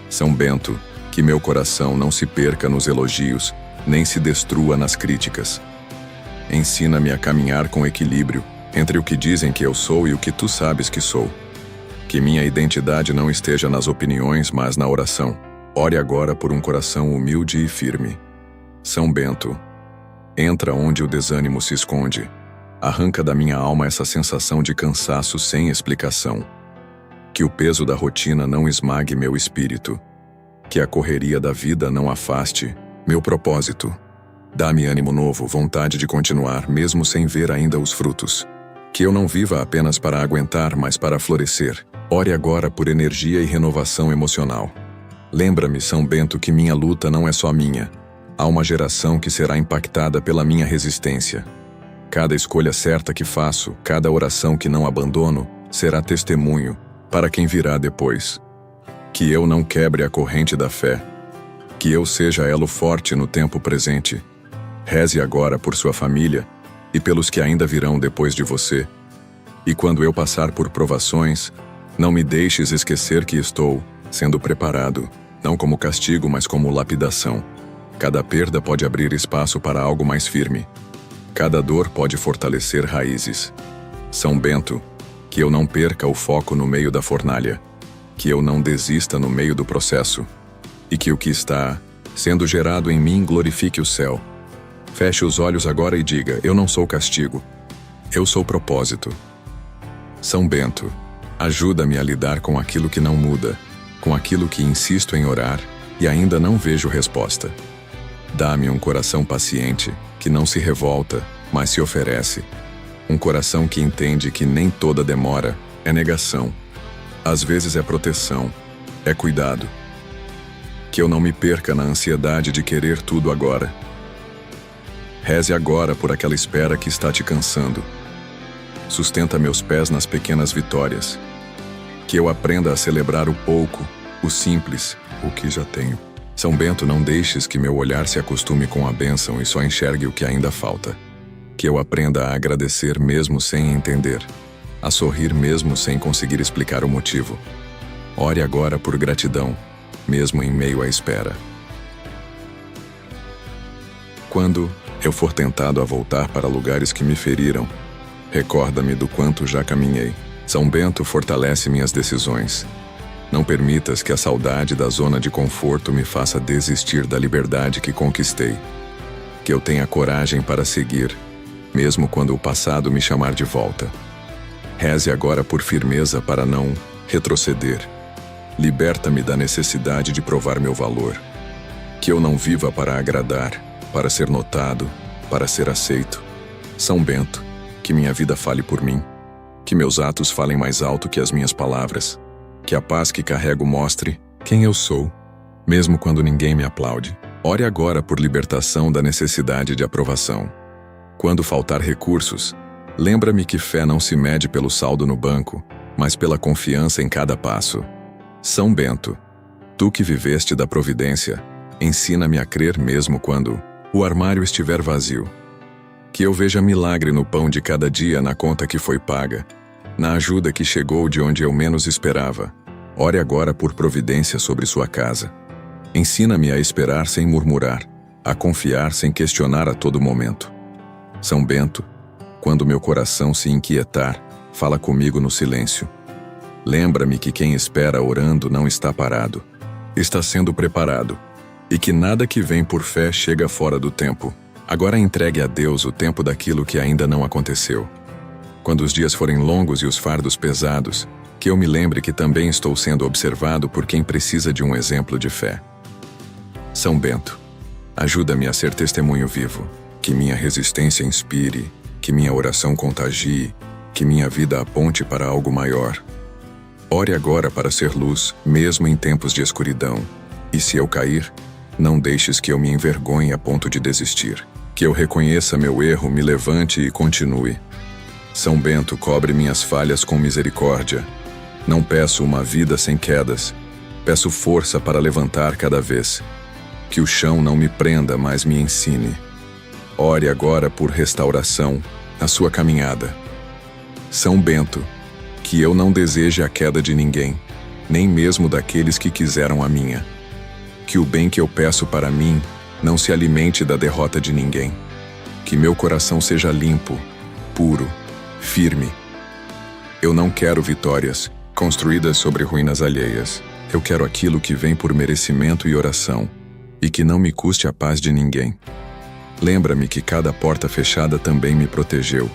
São Bento, que meu coração não se perca nos elogios, nem se destrua nas críticas. Ensina-me a caminhar com equilíbrio entre o que dizem que eu sou e o que tu sabes que sou. Que minha identidade não esteja nas opiniões, mas na oração. Ore agora por um coração humilde e firme. São Bento, entra onde o desânimo se esconde. Arranca da minha alma essa sensação de cansaço sem explicação. Que o peso da rotina não esmague meu espírito. Que a correria da vida não afaste meu propósito. Dá-me ânimo novo, vontade de continuar, mesmo sem ver ainda os frutos. Que eu não viva apenas para aguentar, mas para florescer. Ore agora por energia e renovação emocional. Lembra-me, São Bento, que minha luta não é só minha. Há uma geração que será impactada pela minha resistência. Cada escolha certa que faço, cada oração que não abandono, será testemunho para quem virá depois. Que eu não quebre a corrente da fé. Que eu seja elo forte no tempo presente. Reze agora por sua família e pelos que ainda virão depois de você. E quando eu passar por provações, não me deixes esquecer que estou sendo preparado, não como castigo, mas como lapidação. Cada perda pode abrir espaço para algo mais firme. Cada dor pode fortalecer raízes. São Bento, que eu não perca o foco no meio da fornalha, que eu não desista no meio do processo, e que o que está sendo gerado em mim glorifique o céu. Feche os olhos agora e diga: eu não sou castigo, eu sou propósito. São Bento, ajuda-me a lidar com aquilo que não muda, com aquilo que insisto em orar e ainda não vejo resposta. Dá-me um coração paciente, que não se revolta, mas se oferece. Um coração que entende que nem toda demora é negação. Às vezes é proteção, é cuidado. Que eu não me perca na ansiedade de querer tudo agora. Reze agora por aquela espera que está te cansando. Sustenta meus pés nas pequenas vitórias. Que eu aprenda a celebrar o pouco, o simples, o que já tenho. São Bento, não deixes que meu olhar se acostume com a bênção e só enxergue o que ainda falta. Que eu aprenda a agradecer mesmo sem entender, a sorrir mesmo sem conseguir explicar o motivo. Ore agora por gratidão, mesmo em meio à espera. Quando eu for tentado a voltar para lugares que me feriram, recorda-me do quanto já caminhei. São Bento, fortalece minhas decisões. Não permitas que a saudade da zona de conforto me faça desistir da liberdade que conquistei. Que eu tenha coragem para seguir, mesmo quando o passado me chamar de volta. Reze agora por firmeza para não retroceder. Liberta-me da necessidade de provar meu valor. Que eu não viva para agradar, para ser notado, para ser aceito. São Bento, que minha vida fale por mim. Que meus atos falem mais alto que as minhas palavras. Que a paz que carrego mostre quem eu sou, mesmo quando ninguém me aplaude. Ore agora por libertação da necessidade de aprovação. Quando faltar recursos, lembra-me que fé não se mede pelo saldo no banco, mas pela confiança em cada passo. São Bento, tu que viveste da providência, ensina-me a crer mesmo quando o armário estiver vazio. Que eu veja milagre no pão de cada dia, na conta que foi paga, na ajuda que chegou de onde eu menos esperava. Ore agora por providência sobre sua casa. Ensina-me a esperar sem murmurar, a confiar sem questionar a todo momento. São Bento, quando meu coração se inquietar, fala comigo no silêncio. Lembra-me que quem espera orando não está parado, está sendo preparado, e que nada que vem por fé chega fora do tempo. Agora entregue a Deus o tempo daquilo que ainda não aconteceu. Quando os dias forem longos e os fardos pesados, que eu me lembre que também estou sendo observado por quem precisa de um exemplo de fé. São Bento, Ajuda-me a ser testemunho vivo, que minha resistência inspire, que minha oração contagie, que minha vida aponte para algo maior. Ore agora para ser luz, mesmo em tempos de escuridão. E se eu cair, não deixes que eu me envergonhe a ponto de desistir. Que eu reconheça meu erro, me levante e continue. São Bento, cobre minhas falhas com misericórdia. Não peço uma vida sem quedas. Peço força para levantar cada vez. Que o chão não me prenda, mas me ensine. Ore agora por restauração na sua caminhada. São Bento, que eu não deseje a queda de ninguém, nem mesmo daqueles que quiseram a minha. Que o bem que eu peço para mim não se alimente da derrota de ninguém. Que meu coração seja limpo, puro, firme. Eu não quero vitórias construídas sobre ruínas alheias. Eu quero aquilo que vem por merecimento e oração, e que não me custe a paz de ninguém. Lembra-me que cada porta fechada também me protegeu,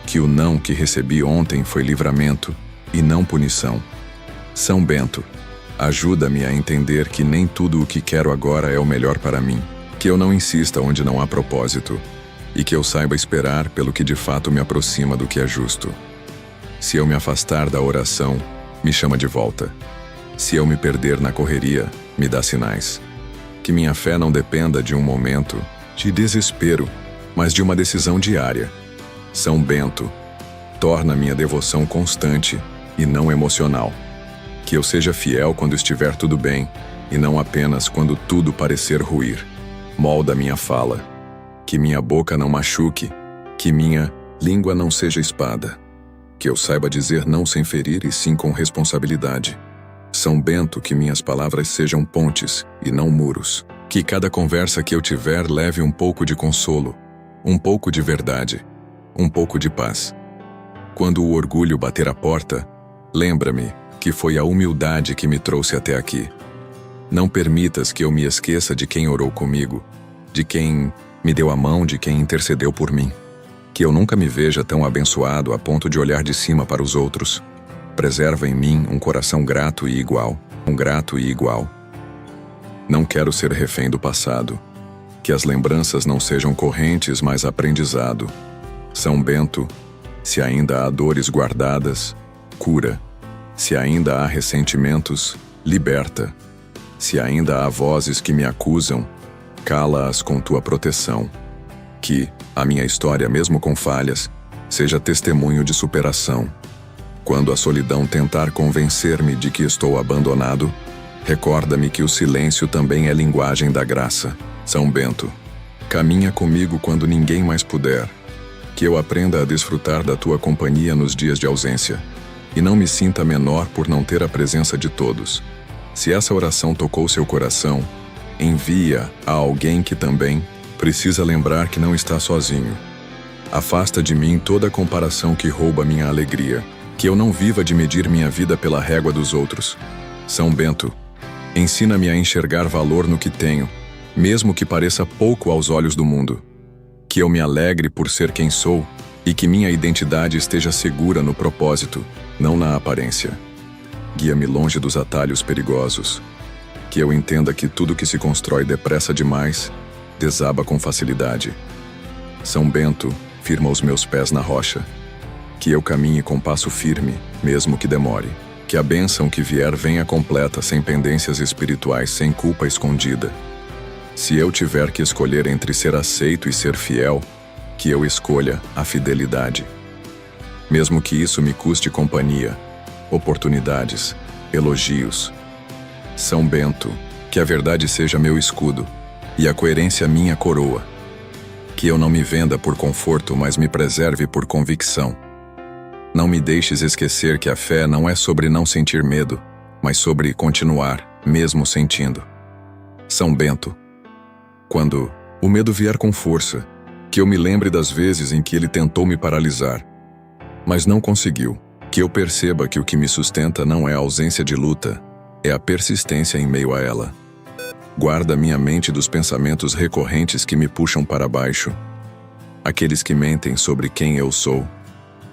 que o não que recebi ontem foi livramento e não punição. São Bento, ajuda-me a entender que nem tudo o que quero agora é o melhor para mim, que eu não insista onde não há propósito, e que eu saiba esperar pelo que de fato me aproxima do que é justo. Se eu me afastar da oração, me chama de volta. Se eu me perder na correria, me dá sinais. Que minha fé não dependa de um momento de desespero, mas de uma decisão diária. São Bento, torna minha devoção constante e não emocional. Que eu seja fiel quando estiver tudo bem, e não apenas quando tudo parecer ruir. Molda minha fala. Que minha boca não machuque, que minha língua não seja espada. Que eu saiba dizer não sem ferir e sim com responsabilidade. São Bento, que minhas palavras sejam pontes e não muros. Que cada conversa que eu tiver leve um pouco de consolo, um pouco de verdade, um pouco de paz. Quando o orgulho bater a porta, lembra-me que foi a humildade que me trouxe até aqui. Não permitas que eu me esqueça de quem orou comigo, de quem me deu a mão, de quem intercedeu por mim. Que eu nunca me veja tão abençoado a ponto de olhar de cima para os outros. Preserva em mim um coração grato e igual, Não quero ser refém do passado. Que as lembranças não sejam correntes, mas aprendizado. São Bento, se ainda há dores guardadas, cura. Se ainda há ressentimentos, liberta. Se ainda há vozes que me acusam, cala-as com tua proteção. Que a minha história, mesmo com falhas, seja testemunho de superação. Quando a solidão tentar convencer-me de que estou abandonado, recorda-me que o silêncio também é linguagem da graça. São Bento, caminha comigo quando ninguém mais puder. Que eu aprenda a desfrutar da tua companhia nos dias de ausência, e não me sinta menor por não ter a presença de todos. Se essa oração tocou seu coração, envia a alguém que também precisa lembrar que não está sozinho. Afasta de mim toda comparação que rouba minha alegria. Que eu não viva de medir minha vida pela régua dos outros. São Bento, ensina-me a enxergar valor no que tenho, mesmo que pareça pouco aos olhos do mundo. Que eu me alegre por ser quem sou e que minha identidade esteja segura no propósito, não na aparência. Guia-me longe dos atalhos perigosos. Que eu entenda que tudo que se constrói depressa demais desaba com facilidade. São Bento, firma os meus pés na rocha. Que eu caminhe com passo firme, mesmo que demore. Que a bênção que vier venha completa, sem pendências espirituais, sem culpa escondida. Se eu tiver que escolher entre ser aceito e ser fiel, que eu escolha a fidelidade. Mesmo que isso me custe companhia, oportunidades, elogios. São Bento, que a verdade seja meu escudo, e a coerência minha coroa. Que eu não me venda por conforto, mas me preserve por convicção. Não me deixes esquecer que a fé não é sobre não sentir medo, mas sobre continuar, mesmo sentindo. São Bento, quando o medo vier com força, que eu me lembre das vezes em que ele tentou me paralisar, mas não conseguiu. Que eu perceba que o que me sustenta não é a ausência de luta, é a persistência em meio a ela. Guarda minha mente dos pensamentos recorrentes que me puxam para baixo. Aqueles que mentem sobre quem eu sou,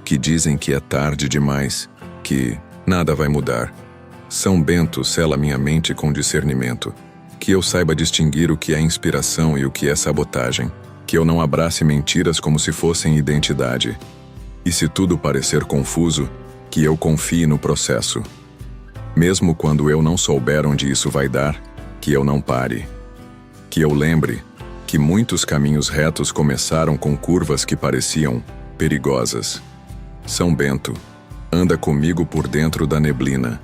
que dizem que é tarde demais, que nada vai mudar. São Bento, sela minha mente com discernimento. Que eu saiba distinguir o que é inspiração e o que é sabotagem. Que eu não abrace mentiras como se fossem identidade. E se tudo parecer confuso, que eu confie no processo. Mesmo quando eu não souber onde isso vai dar, que eu não pare. Que eu lembre que muitos caminhos retos começaram com curvas que pareciam perigosas. São Bento, anda comigo por dentro da neblina.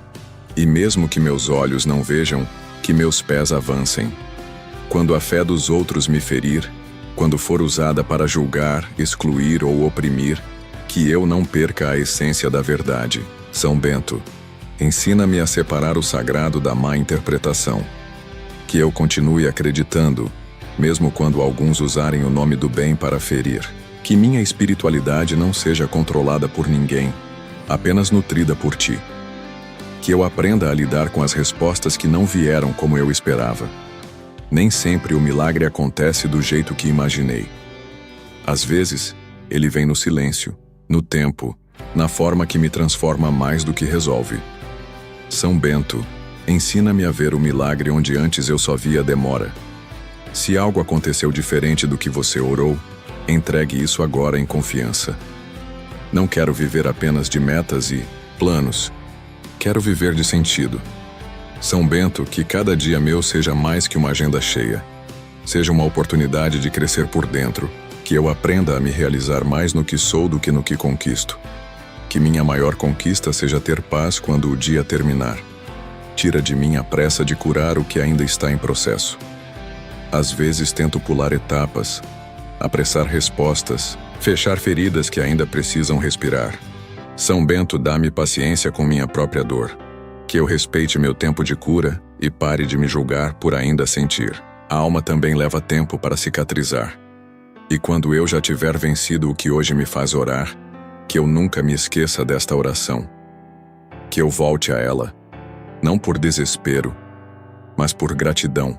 E mesmo que meus olhos não vejam, que meus pés avancem. Quando a fé dos outros me ferir, quando for usada para julgar, excluir ou oprimir, que eu não perca a essência da verdade. São Bento, ensina-me a separar o sagrado da má interpretação. Que eu continue acreditando, mesmo quando alguns usarem o nome do bem para ferir. Que minha espiritualidade não seja controlada por ninguém, apenas nutrida por ti. Que eu aprenda a lidar com as respostas que não vieram como eu esperava. Nem sempre o milagre acontece do jeito que imaginei. Às vezes, ele vem no silêncio, no tempo, na forma que me transforma mais do que resolve. São Bento, ensina-me a ver o milagre onde antes eu só via demora. Se algo aconteceu diferente do que você orou, entregue isso agora em confiança. Não quero viver apenas de metas e planos. Quero viver de sentido. São Bento, que cada dia meu seja mais que uma agenda cheia. Seja uma oportunidade de crescer por dentro, que eu aprenda a me realizar mais no que sou do que no que conquisto. Que minha maior conquista seja ter paz quando o dia terminar. Tira de mim a pressa de curar o que ainda está em processo. Às vezes tento pular etapas, apressar respostas, fechar feridas que ainda precisam respirar. São Bento, dá-me paciência com minha própria dor. Que eu respeite meu tempo de cura e pare de me julgar por ainda sentir. A alma também leva tempo para cicatrizar. E quando eu já tiver vencido o que hoje me faz orar, que eu nunca me esqueça desta oração. Que eu volte a ela, não por desespero, mas por gratidão.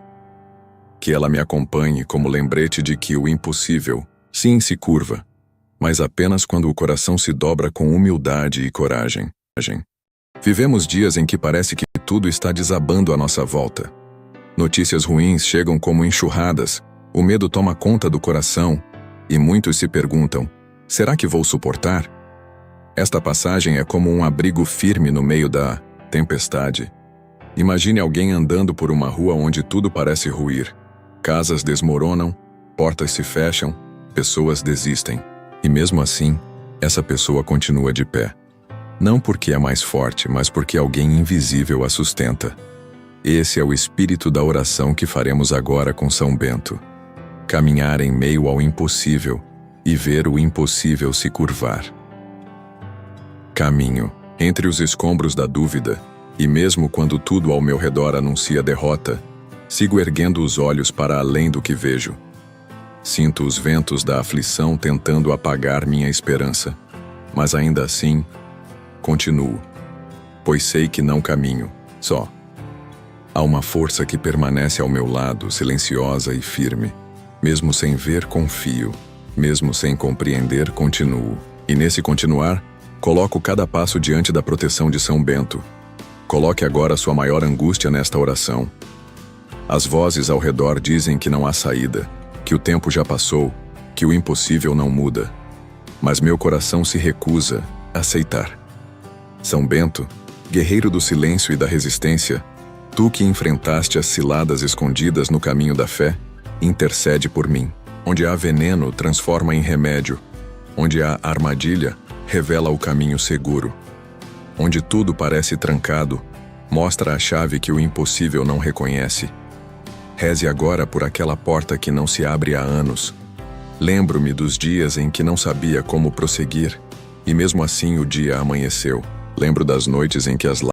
Que ela me acompanhe como lembrete de que o impossível, sim, se curva, mas apenas quando o coração se dobra com humildade e coragem. Vivemos dias em que parece que tudo está desabando à nossa volta. Notícias ruins chegam como enxurradas, o medo toma conta do coração, e muitos se perguntam: será que vou suportar? Esta passagem é como um abrigo firme no meio da tempestade. Imagine alguém andando por uma rua onde tudo parece ruir. Casas desmoronam, portas se fecham, pessoas desistem. E mesmo assim, essa pessoa continua de pé. Não porque é mais forte, mas porque alguém invisível a sustenta. Esse é o espírito da oração que faremos agora com São Bento. Caminhar em meio ao impossível e ver o impossível se curvar. Caminho entre os escombros da dúvida, e mesmo quando tudo ao meu redor anuncia derrota, sigo erguendo os olhos para além do que vejo. Sinto os ventos da aflição tentando apagar minha esperança, mas ainda assim, continuo, pois sei que não caminho só. Há uma força que permanece ao meu lado, silenciosa e firme. Mesmo sem ver, confio. Mesmo sem compreender, continuo. E nesse continuar, coloco cada passo diante da proteção de São Bento. Coloque agora sua maior angústia nesta oração. As vozes ao redor dizem que não há saída, que o tempo já passou, que o impossível não muda. Mas meu coração se recusa a aceitar. São Bento, guerreiro do silêncio e da resistência, tu que enfrentaste as ciladas escondidas no caminho da fé, intercede por mim. Onde há veneno, transforma em remédio. Onde há armadilha, revela o caminho seguro. Onde tudo parece trancado, mostra a chave que o impossível não reconhece. Reze agora por aquela porta que não se abre há anos. Lembro-me dos dias em que não sabia como prosseguir, e mesmo assim o dia amanheceu. Lembro das noites em que as